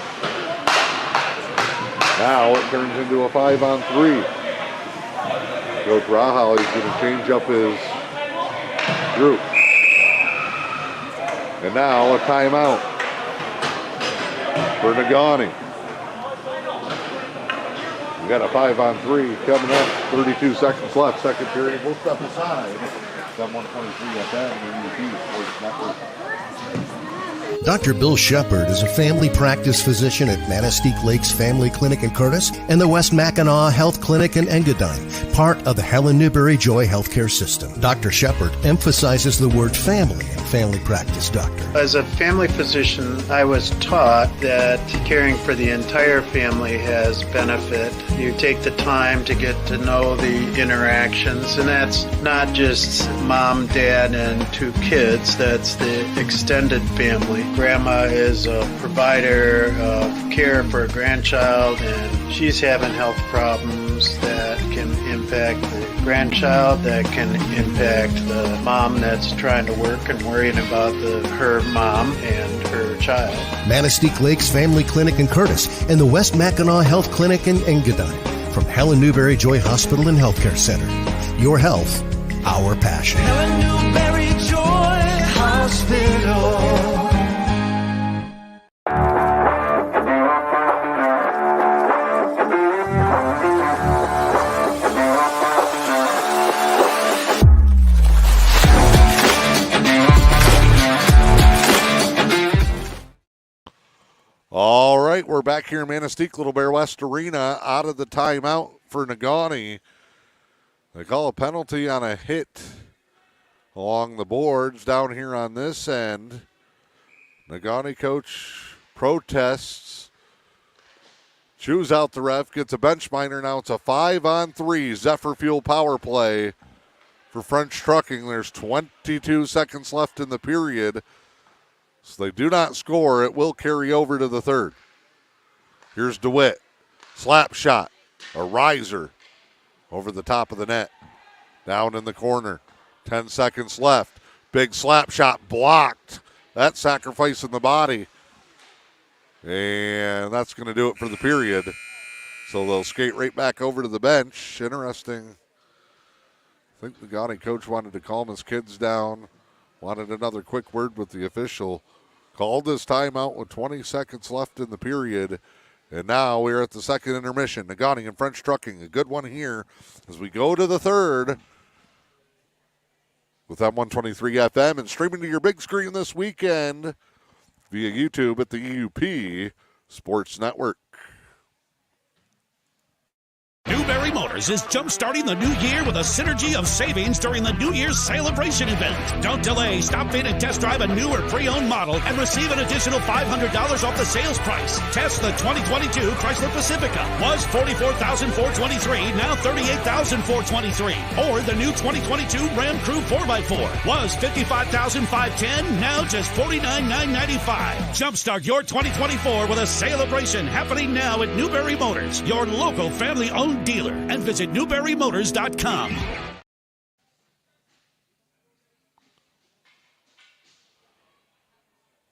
Now it turns into a 5-on-3. Coach Rahal is going to change up his group. And now a timeout for Negaunee. We got a 5-on-3 coming up. 32 seconds left. Second period. We'll step aside. 7:123 FM and E.U.P Sports Network. Dr. Bill Shepard is a family practice physician at Manistee Lakes Family Clinic in Curtis and the West Mackinac Health Clinic in Engadine, part of the Helen Newberry Joy Healthcare System. Dr. Shepard emphasizes the word family in family practice doctor. As a family physician, I was taught that caring for the entire family has benefit. You take the time to get to know the interactions, and that's not just mom, dad, and 2 kids. That's the extended family. Grandma is a provider of care for a grandchild, and she's having health problems that can impact the grandchild, that can impact the mom that's trying to work and worrying about her mom and her child. Manistee Lakes Family Clinic in Curtis and the West Mackinac Health Clinic in Engadine. From Helen Newberry Joy Hospital and Healthcare Center. Your health, our passion. Helen Newberry Joy Hospital. All right, we're back here in Manistee, Little Bear West Arena, out of the timeout for Negaunee. They call a penalty on a hit along the boards down here on this end. Negaunee coach protests, chews out the ref, gets a bench minor. Now it's a 5-on-3 Zephyr Fuel power play for French Trucking. There's 22 seconds left in the period. So they do not score. It will carry over to the third. Here's DeWitt. Slap shot. A riser over the top of the net. Down in the corner. 10 seconds left. Big slap shot blocked. That sacrificing the body. And that's going to do it for the period. So they'll skate right back over to the bench. Interesting. I think the Negaunee coach wanted to calm his kids down. Wanted another quick word with the official. Called this timeout with 20 seconds left in the period. And now we're at the second intermission. Negaunee and French Trucking, a good one here as we go to the third with M123 FM and streaming to your big screen this weekend via YouTube at the E.U.P Sports Network. Newberry Motors is jump-starting the new year with a synergy of savings during the New Year's celebration event. Don't delay. Stop in and test drive a new or pre-owned model and receive an additional $500 off the sales price. Test the 2022 Chrysler Pacifica. Was $44,423, now $38,423. Or the new 2022 Ram Crew 4x4. Was $55,510, now just $49,995. Jumpstart your 2024 with a celebration happening now at Newberry Motors, your local family-owned dealer, and visit newberrymotors.com.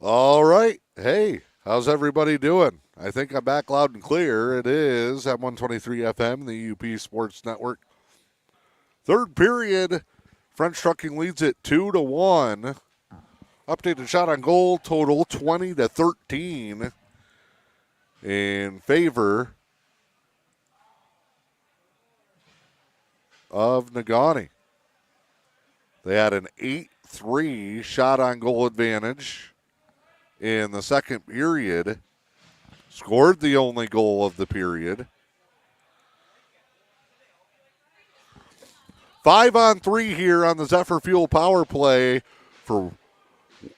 All right. Hey, how's everybody doing? I think I'm back loud and clear. It is M123 FM, the E.U.P Sports Network. Third period, French Trucking leads it 2-1. Updated shot on goal total 20-13 in favor of Negaunee. They had an 8-3 shot on goal advantage in the second period. Scored the only goal of the period. 5-on-3 here on the Zephyr Fuel power play for,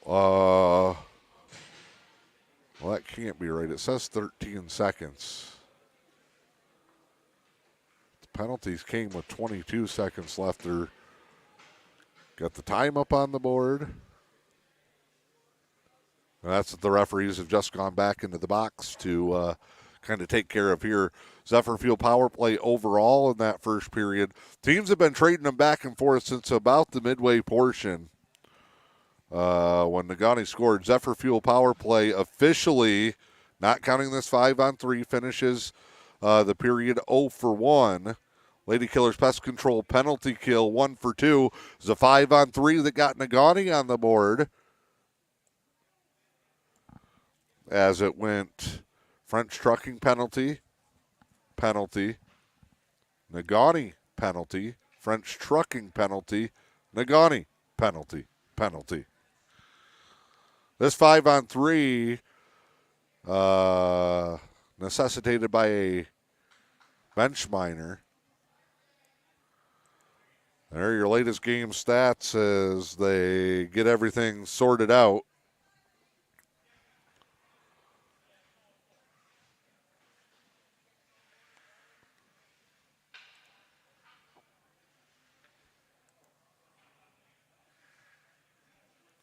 well, that can't be right. It says 13 seconds. Penalties came with 22 seconds left. They're got the time up on the board. And that's what the referees have just gone back into the box to kind of take care of here. Zephyr Field power play overall in that first period. Teams have been trading them back and forth since about the midway portion. When Negaunee scored, Zephyr Fuel power play officially, not counting this 5-on-3, finishes the period 0 for 1. Lady Killers Pest Control penalty kill 1 for 2. It's a 5-on-3 that got Negaunee on the board. As it went French Trucking penalty, Negaunee penalty, French Trucking penalty, Negaunee penalty. This 5-on-3 necessitated by a bench minor. There are your latest game stats as they get everything sorted out.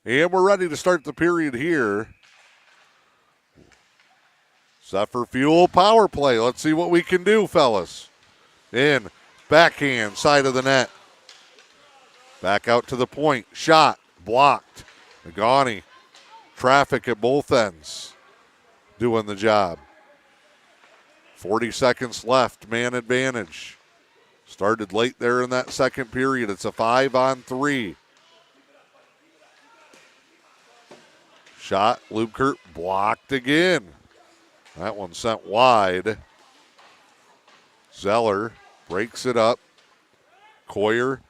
And we're ready to start the period here. Zephyr Fuel power play. Let's see what we can do, fellas. In, backhand, side of the net. Back out to the point. Shot, blocked. Negaunee, traffic at both ends, doing the job. 40 seconds left, man advantage. Started late there in that second period. It's a 5-on-3. Shot, Lubkert blocked again. That one sent wide. Zeller breaks it up. Coyer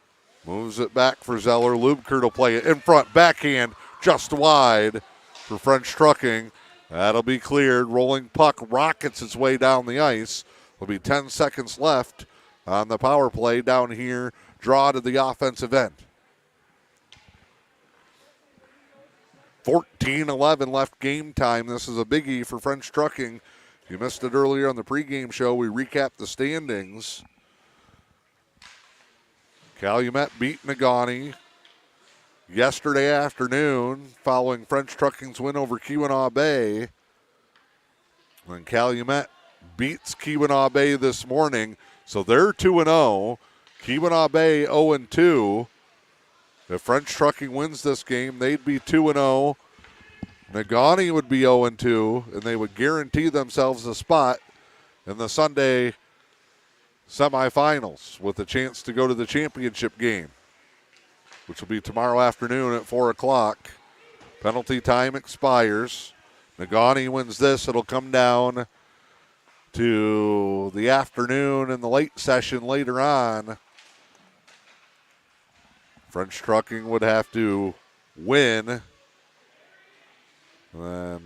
moves it back for Zeller. Lubkert will play it in front, backhand, just wide for French Trucking. That'll be cleared. Rolling puck rockets its way down the ice. There'll be 10 seconds left on the power play down here. Draw to the offensive end. 14-11 left game time. This is a biggie for French Trucking. If you missed it earlier on the pregame show, we recapped the standings. Calumet beat Negaunee yesterday afternoon following French Trucking's win over Keweenaw Bay. And Calumet beats Keweenaw Bay this morning, so they're 2-0. Keweenaw Bay 0-2. If French Trucking wins this game, they'd be 2-0. Negaunee would be 0-2, and they would guarantee themselves a spot in the Sunday semifinals with a chance to go to the championship game, which will be tomorrow afternoon at 4 o'clock. Penalty time expires. Negaunee wins this. It'll come down to the afternoon and the late session later on. French Trucking would have to win. And then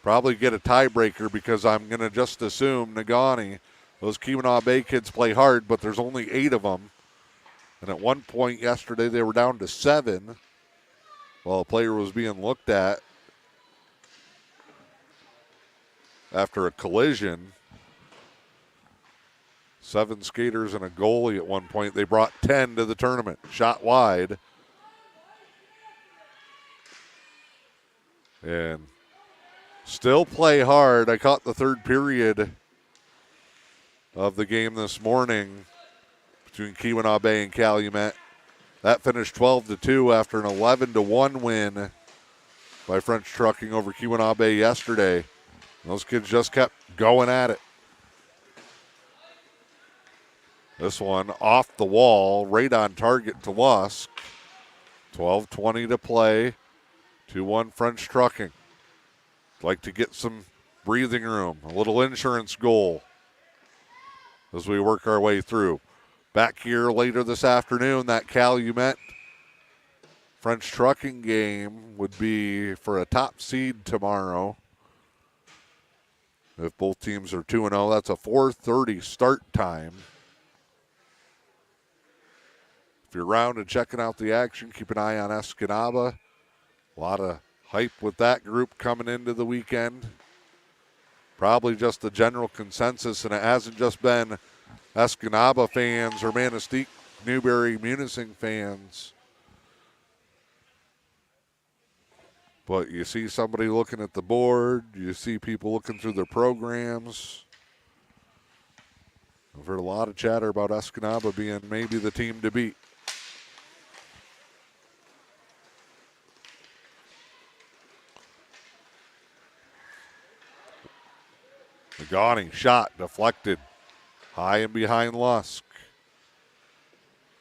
probably get a tiebreaker because I'm going to just assume Negaunee, those Keweenaw Bay kids play hard, but there's only 8 of them. And at one point yesterday they were down to 7 while a player was being looked at after a collision. 7 skaters and a goalie at one point. They brought 10 to the tournament. Shot wide. And still play hard. I caught the third period of the game this morning between Keweenaw Bay and Calumet. That finished 12-2 after an 11-1 win by French Trucking over Keweenaw Bay yesterday. Those kids just kept going at it. This one off the wall, right on target to Lusk. 12:20 to play. 2-1 French Trucking. Like to get some breathing room, a little insurance goal as we work our way through. Back here later this afternoon, that Calumet French Trucking game would be for a top seed tomorrow. If both teams are 2-0, that's a 4:30 start time. If you're around and checking out the action, keep an eye on Escanaba. A lot of hype with that group coming into the weekend. Probably just the general consensus, and it hasn't just been Escanaba fans or Manistee, Newberry, Munising fans. But you see somebody looking at the board. You see people looking through their programs. I've heard a lot of chatter about Escanaba being maybe the team to beat. Negaunee shot deflected high and behind Lusk.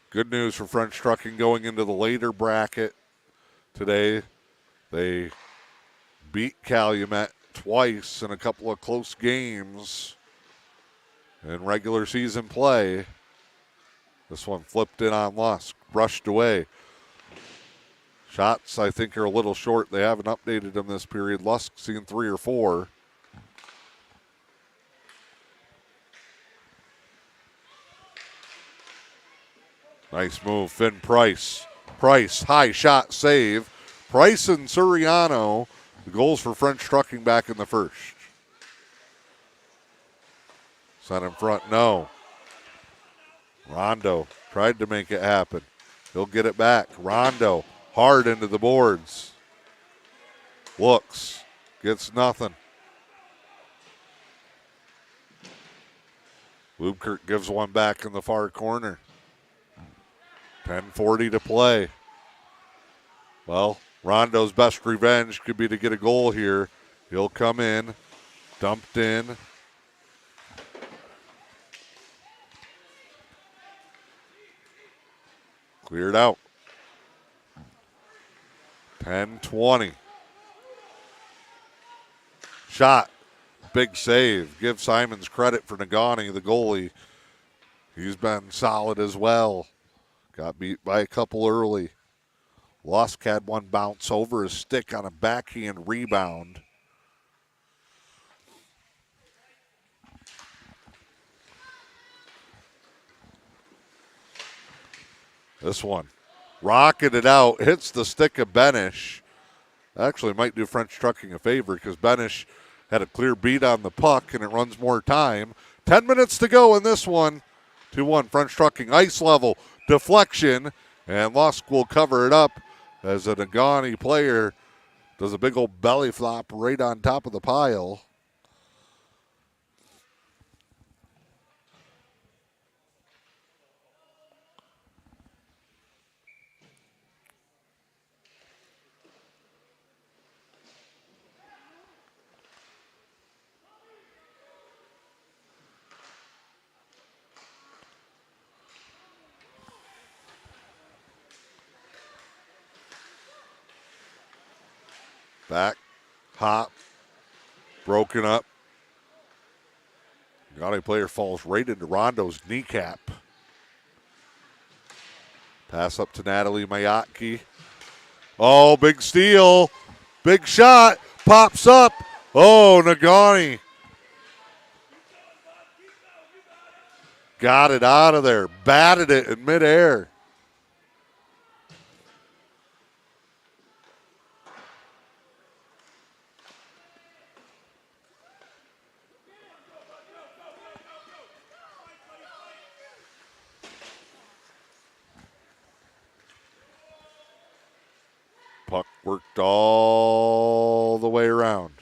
Good news for French Trucking going into the later bracket today. They beat Calumet twice in a couple of close games in regular season play. This one flipped in on Lusk, brushed away. Shots, I think, are a little short. They haven't updated them this period. Lusk seeing 3 or 4. Nice move, Finn Price. Price, high shot, save. Price and Suriano, the goals for French Trucking back in the first. Set in front, no. Rondo tried to make it happen. He'll get it back. Rondo, hard into the boards. Looks, gets nothing. Lubkirk gives one back in the far corner. 10:40 to play. Well, Rondo's best revenge could be to get a goal here. He'll come in, dumped in. Cleared out. 10-20. Shot. Big save. Give Simons credit for Negaunee, the goalie. He's been solid as well. Got beat by a couple early. Lusk had one bounce over his stick on a backhand rebound. This one. Rocketed out, hits the stick of Benish. Actually might do French Trucking a favor because Benish had a clear beat on the puck and it runs more time. 10 minutes to go in this one. 2-1 French Trucking. Ice level, deflection, and Lusk will cover it up as a Negaunee player does a big old belly flop right on top of the pile. Back, hop, broken up. Negaunee player falls right into Rondo's kneecap. Pass up to Natalie Mayotki. Oh, big steal. Big shot. Pops up. Oh, Negaunee. Got it out of there. Batted it in midair. Puck worked all the way around.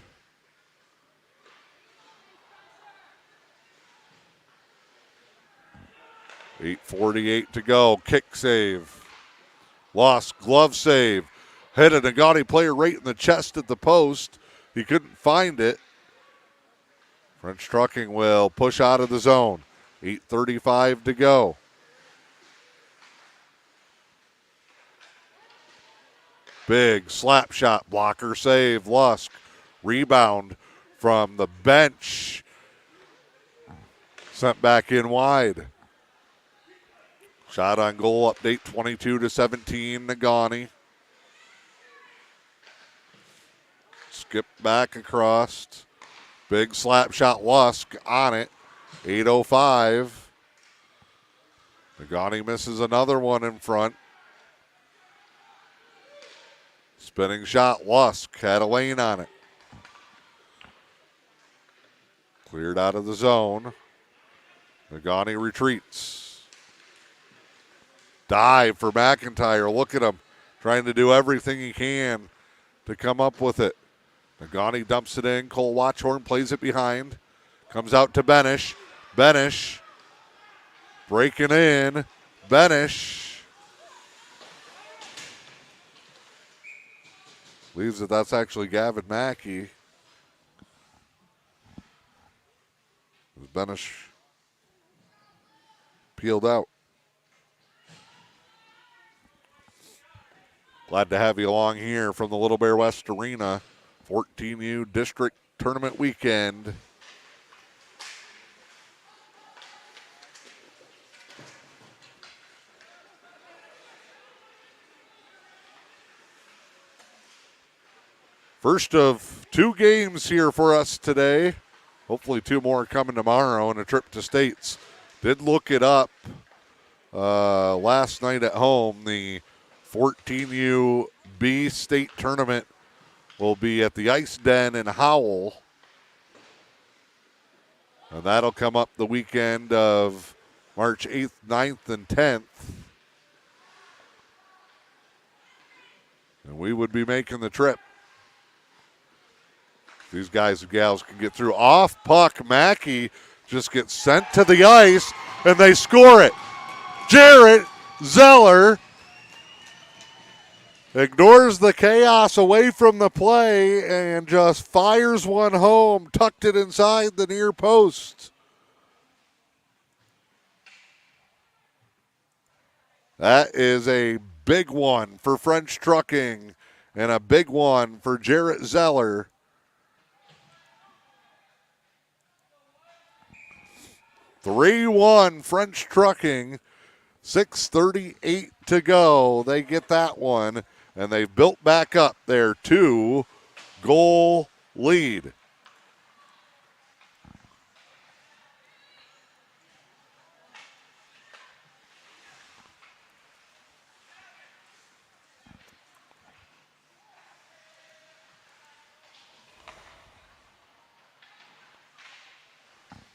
.8:48 to go. Kick save. Lost glove save. Hit a Negaunee player right in the chest at the post. He couldn't find it. French Trucking will push out of the zone. 8:35 to go. Big slap shot, blocker save, Lusk. Rebound from the bench. Sent back in wide. Shot on goal update 22-17, Negaunee. Skip back across. Big slap shot, Lusk on it. 8:05. Negaunee misses another one in front. Spinning shot, Lusk had a lane on it. Cleared out of the zone. Negaunee retreats. Dive for McIntyre. Look at him trying to do everything he can to come up with it. Negaunee dumps it in. Cole Watchhorn plays it behind. Comes out to Benish. Benish breaking in. Benish believes that that's actually Gavin Mackey. Benish peeled out. Glad to have you along here from the Little Bear West Arena. 14U District Tournament Weekend. First of 2 games here for us today. Hopefully 2 more coming tomorrow and a trip to States. Did look it up last night at home. The 14U B state tournament will be at the Ice Den in Howell. And that'll come up the weekend of March 8th, 9th, and 10th. And we would be making the trip. These guys and gals can get through. Off puck, Mackey just gets sent to the ice, and they score it. Jarrett Zeller ignores the chaos away from the play and just fires one home, tucked it inside the near post. That is a big one for French Trucking and a big one for Jarrett Zeller. 3-1 French Trucking, 6:38 to go. They get that one, and they've built back up their 2-goal lead.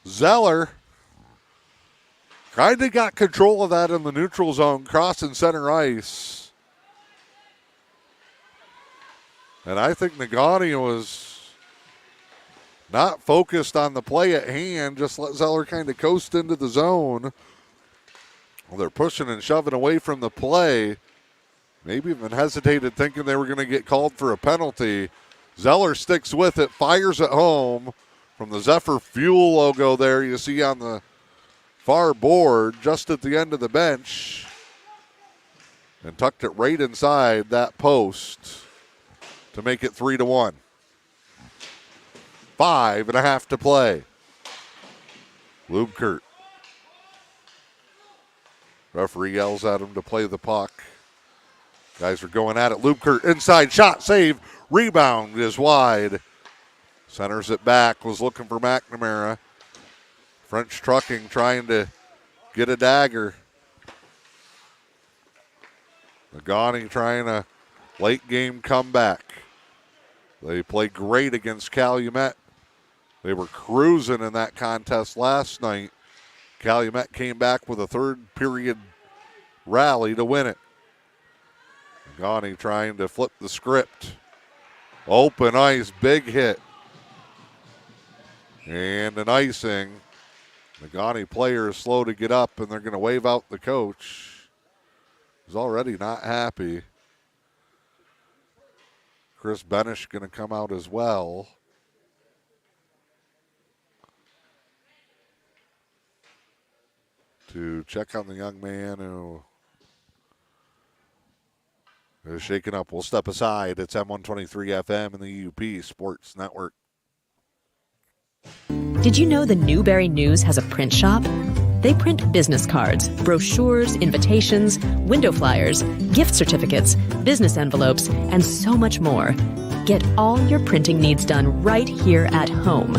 Zeller kind of got control of that in the neutral zone, crossing center ice. And I think Negaunee was not focused on the play at hand, just let Zeller kind of coast into the zone. Well, they're pushing and shoving away from the play. Maybe even hesitated thinking they were going to get called for a penalty. Zeller sticks with it, fires it home from the Zephyr Fuel logo there you see on the far board just at the end of the bench, and tucked it right inside that post to make it 3-1. 5.5 to play. Lubkert. Referee yells at him to play the puck. Guys are going at it. Lubkert inside shot, save, rebound is wide. Centers it back, was looking for McNamara. French Trucking trying to get a dagger. Negaunee trying a late game comeback. They played great against Calumet. They were cruising in that contest last night. Calumet came back with a third period rally to win it. Negaunee trying to flip the script. Open ice, big hit. And an icing. Negaunee player is slow to get up, and they're going to wave out the coach. He's already not happy. Chris Benish going to come out as well. To check on the young man who is shaken up. We'll step aside. It's M123 FM and the E.U.P Sports Network. Did you know the Newberry News has a print shop? They print business cards, brochures, invitations, window flyers, gift certificates, business envelopes, and so much more. Get all your printing needs done right here at home.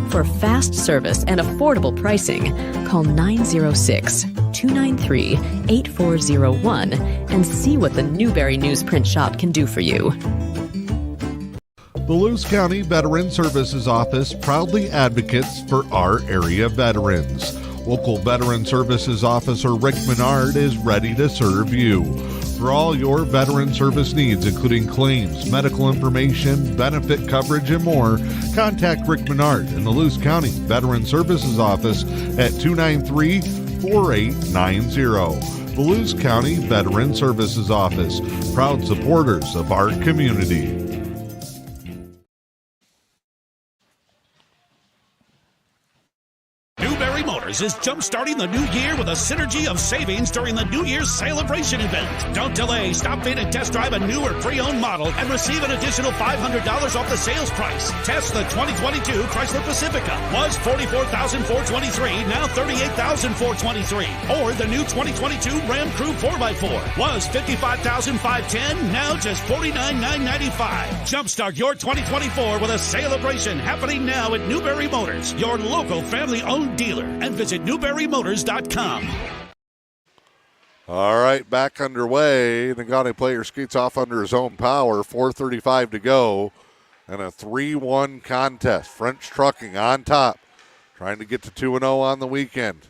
For fast service and affordable pricing, call 906-293-8401 and see what the Newberry News print shop can do for you. The Lewis County Veteran Services Office proudly advocates for our area veterans. Local Veteran Services Officer Rick Menard is ready to serve you. For all your veteran service needs, including claims, medical information, benefit coverage, and more, contact Rick Menard in the Lewis County Veteran Services Office at 293-4890. The Lewis County Veteran Services Office, proud supporters of our community. Motors is jump-starting the new year with a synergy of savings during the New Year's celebration event. Don't delay. Stop in and test drive a new or pre-owned model and receive an additional $500 off the sales price. Test the 2022 Chrysler Pacifica. Was $44,423, now $38,423. Or the new 2022 Ram Crew 4x4. Was $55,510, now just $49,995. Jumpstart your 2024 with a celebration happening now at Newberry Motors, your local family-owned dealer. And visit NewberryMotors.com. All right, back underway. Negaunee player skates off under his own power. 4:35 to go. And a 3-1 contest. French Trucking on top. Trying to get to 2-0 on the weekend.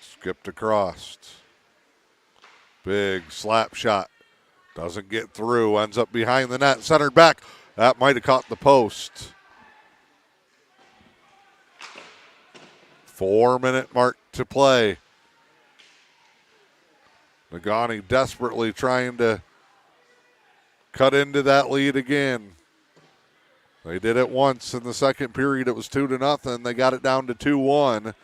Skipped across. Big slap shot. Doesn't get through. Ends up behind the net. Centered back. That might have caught the post. 4-minute mark to play. Negaunee desperately trying to cut into that lead again. They did it once in the second period. It was 2-0. They got it down to 2-1.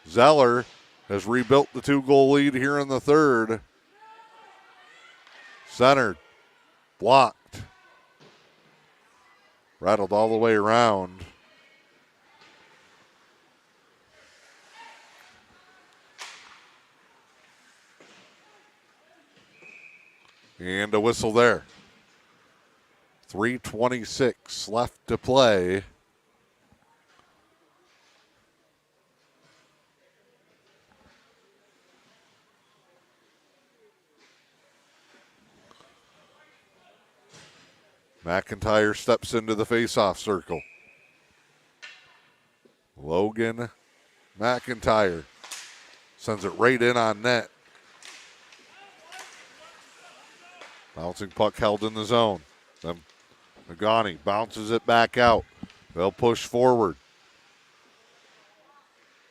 Zeller has rebuilt the 2-goal lead here in the third. Centered. Blocked. Rattled all the way around. And a whistle there. 3:26 left to play. McIntyre steps into the faceoff circle. Logan McIntyre sends it right in on net. Bouncing puck held in the zone. Then Negaunee bounces it back out. They'll push forward.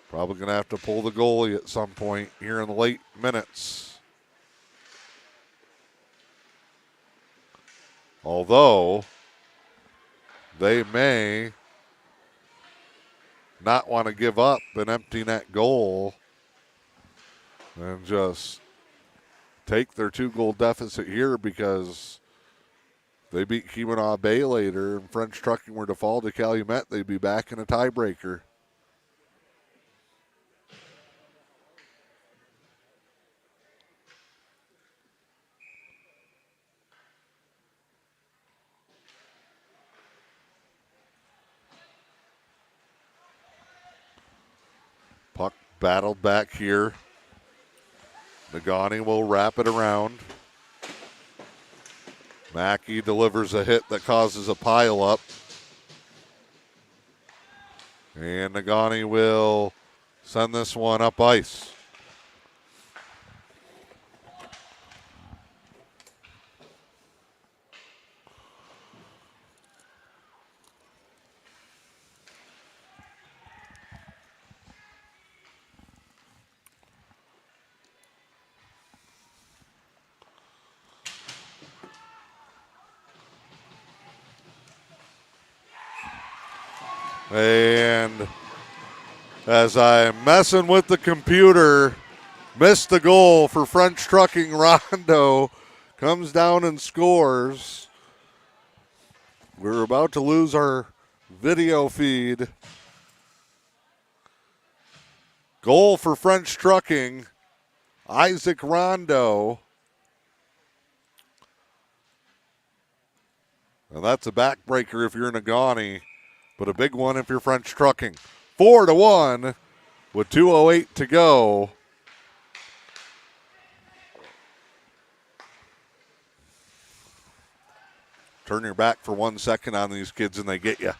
Probably going to have to pull the goalie at some point here in the late minutes. Although they may not want to give up an empty net goal and just take their 2-goal deficit here because they beat Keweenaw Bay later and French Trucking were to fall to Calumet, they'd be back in a tiebreaker. Puck battled back here. Negaunee will wrap it around. Mackey delivers a hit that causes a pileup. And Negaunee will send this one up ice. And as I'm messing with the computer, missed the goal for French Trucking. Rondo comes down and scores. We're about to lose our video feed. Goal for French Trucking, Isaac Rondo. And that's a backbreaker if you're Negaunee. But a big one if you're French Trucking. 4-1 with 2:08 to go. Turn your back for 1 second on these kids and they get you.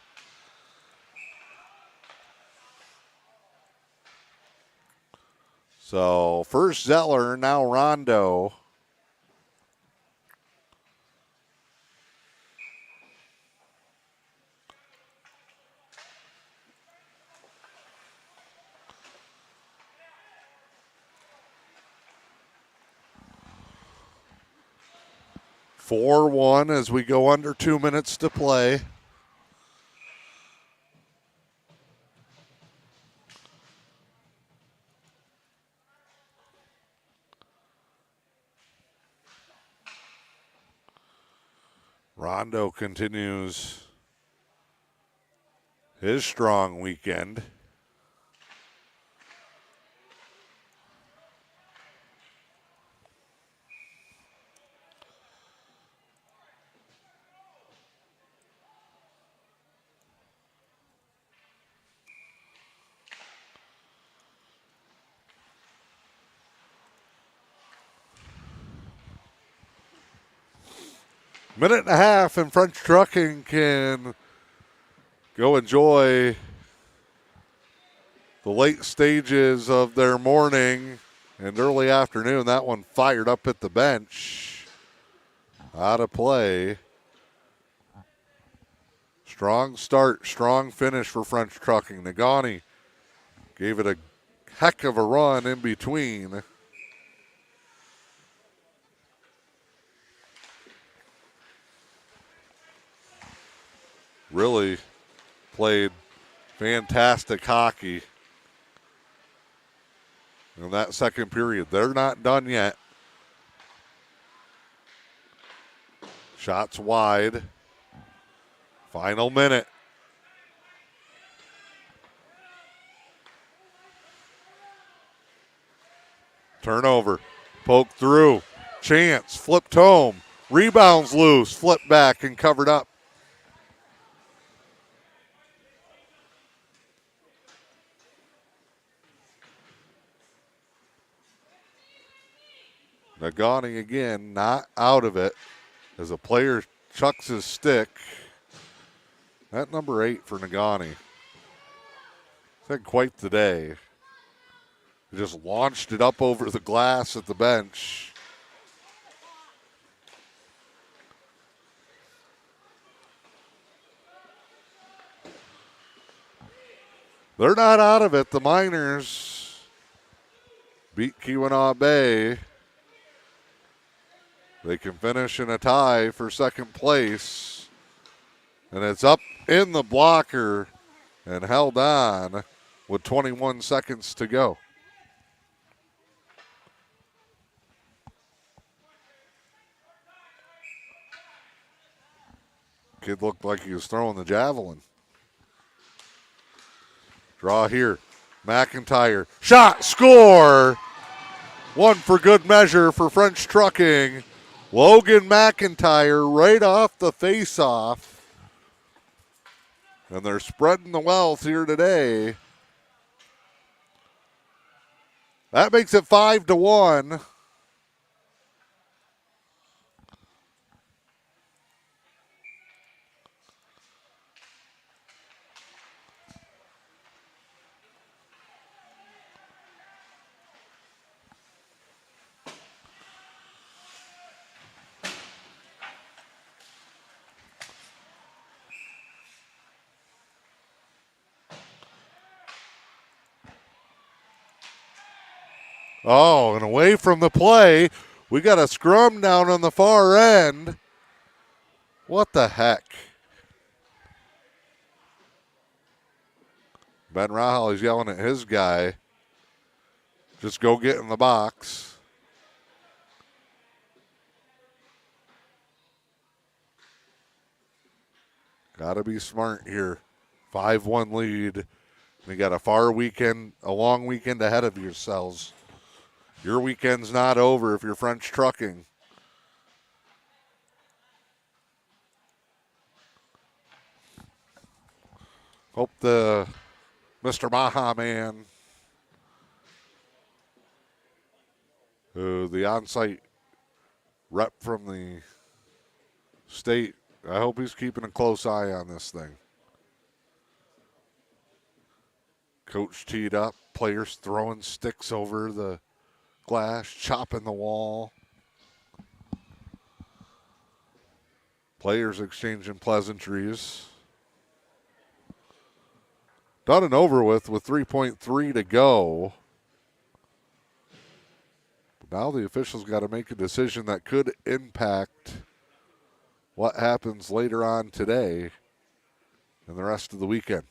So first Zeller, now Rondo. 4-1 as we go under 2 minutes to play. Rondo continues his strong weekend. Minute and a half, and French Trucking can go enjoy the late stages of their morning and early afternoon. That one fired up at the bench. Out of play. Strong start, strong finish for French Trucking. Negaunee gave it a heck of a run in between. Really played fantastic hockey in that second period. They're not done yet. Shots wide. Final minute. Turnover. Poke through. Chance. Flipped home. Rebounds loose. Flipped back and covered up. Negaunee again, not out of it as a player chucks his stick. That number 8 for Negaunee. He's had quite the day. He just launched it up over the glass at the bench. They're not out of it. The Miners beat Keweenaw Bay. They can finish in a tie for second place. And it's up in the blocker and held on with 21 seconds to go. Kid looked like he was throwing the javelin. Draw here. McIntyre. Shot. Score. One for good measure for French Trucking. Logan McIntyre right off the face-off. And they're spreading the wealth here today. That makes it 5-1. Oh, and away from the play. We got a scrum down on the far end. What the heck? Ben Rahal is yelling at his guy. Just go get in the box. Got to be smart here. 5-1 lead. We got a long weekend ahead of yourselves. Your weekend's not over if you're French Trucking. Hope the Mr. Maha man, the on-site rep from the state, I hope he's keeping a close eye on this thing. Coach teed up, players throwing sticks over the glass, chopping the wall. Players exchanging pleasantries. Done and over with 3.3 to go. Now the officials got to make a decision that could impact what happens later on today and the rest of the weekend.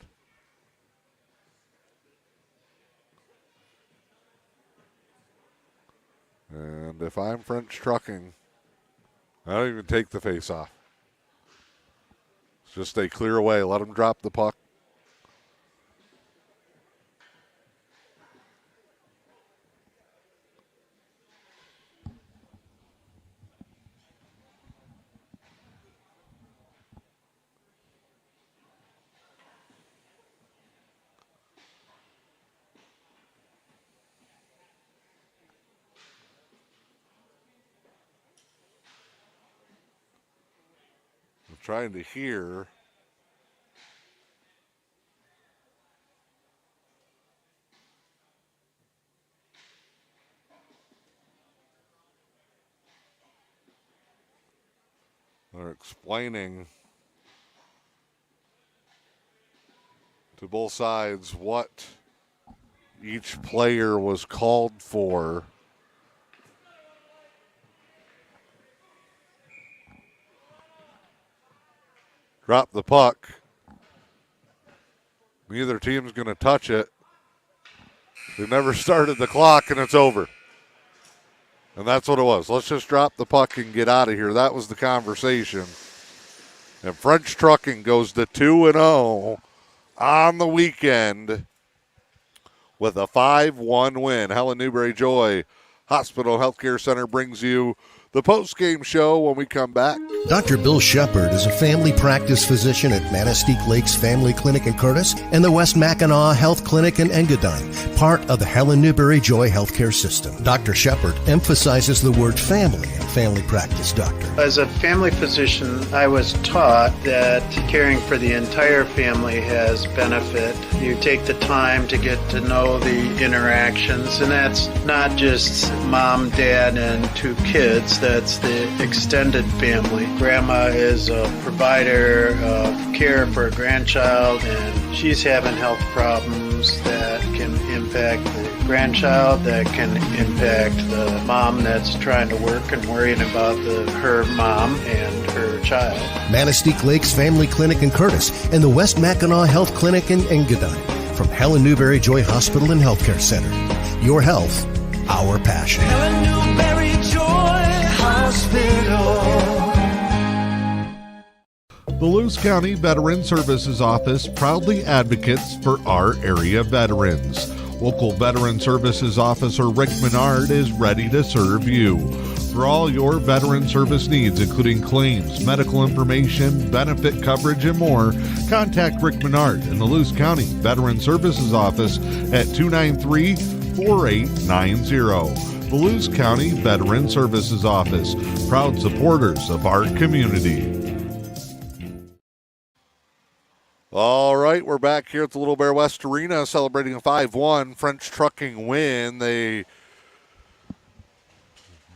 And if I'm French Trucking, I don't even take the face off. Just stay clear away. Let them drop the puck. I'm trying to hear. They're explaining to both sides what each player was called for. Drop the puck. Neither team's going to touch it. They never started the clock, and it's over. And that's what it was. Let's just drop the puck and get out of here. That was the conversation. And French Trucking goes to 2-0 on the weekend with a 5-1 win. Helen Newberry Joy Hospital Healthcare Center brings you the post-game show when we come back. Dr. Bill Shepard is a family practice physician at Manistee Lakes Family Clinic in Curtis and the West Mackinac Health Clinic in Engadine, part of the Helen Newberry Joy Healthcare System. Dr. Shepard emphasizes the word family and family practice doctor. As a family physician, I was taught that caring for the entire family has benefit. You take the time to get to know the interactions, and that's not just mom, dad, and 2 kids. That's the extended family. Grandma is a provider of care for a grandchild, and she's having health problems that can impact the grandchild, that can impact the mom that's trying to work and worrying about her mom and her child. Manistee Lakes Family Clinic in Curtis and the West Mackinac Health Clinic in Engadine. From Helen Newberry Joy Hospital and Healthcare Center. Your health, our passion. Helen Newberry Joy Hospital. The Lewis County Veteran Services Office proudly advocates for our area veterans. Local Veteran Services Officer Rick Menard is ready to serve you. For all your veteran service needs, including claims, medical information, benefit coverage, and more, contact Rick Menard in the Lewis County Veteran Services Office at 293-4890. The Lewis County Veteran Services Office, proud supporters of our community. All right, we're back here at the Little Bear West Arena celebrating a 5-1 French Trucking win. They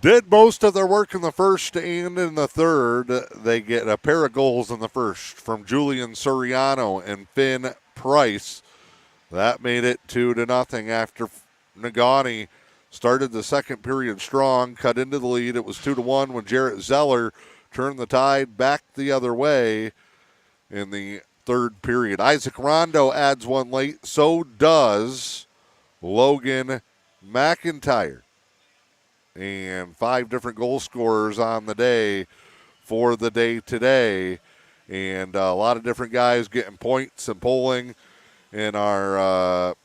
did most of their work in the first and in the third. They get a pair of goals in the first from Julian Suriano and Finn Price. That made it 2-0 after Negaunee started the second period strong, cut into the lead. It was 2-1 when Jarrett Zeller turned the tide back the other way in the third period. Isaac Rondo adds one late. So does Logan McIntyre. And 5 different goal scorers on the day for the day today. And a lot of different guys getting points and polling in our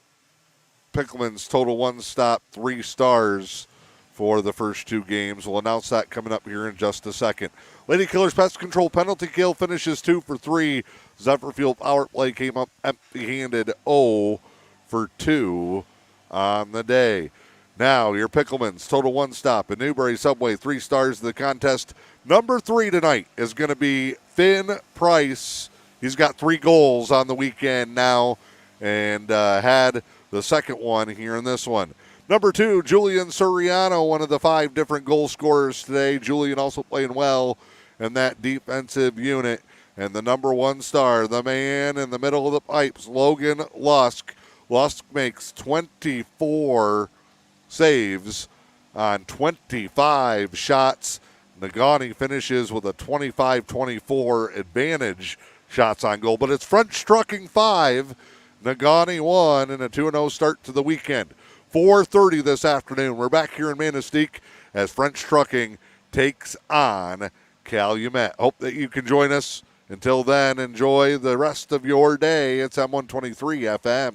Pickleman's total 1-stop 3 stars for the first 2 games. We'll announce that coming up here in just a second. Lady Killers Pest Control penalty kill finishes 2 for 3. Zephyrfield power play came up empty-handed 0 for 2 on the day. Now, your Pickleman's total 1-stop in Newberry Subway 3 stars of the contest. Number 3 tonight is going to be Finn Price. He's got 3 goals on the weekend now and had the second one here in this one. Number 2, Julian Suriano, one of the 5 different goal scorers today. Julian also playing well in that defensive unit. And the number 1 star, the man in the middle of the pipes, Logan Lusk. Lusk makes 24 saves on 25 shots Negaunee finishes with a 25-24 advantage shots on goal. But it's French Trucking 5, Negaunee 1, and a 2-0 start to the weekend. 4:30 this afternoon. We're back here in Manistee as French Trucking takes on Calumet. Hope that you can join us. Until then, enjoy the rest of your day. It's M123 FM.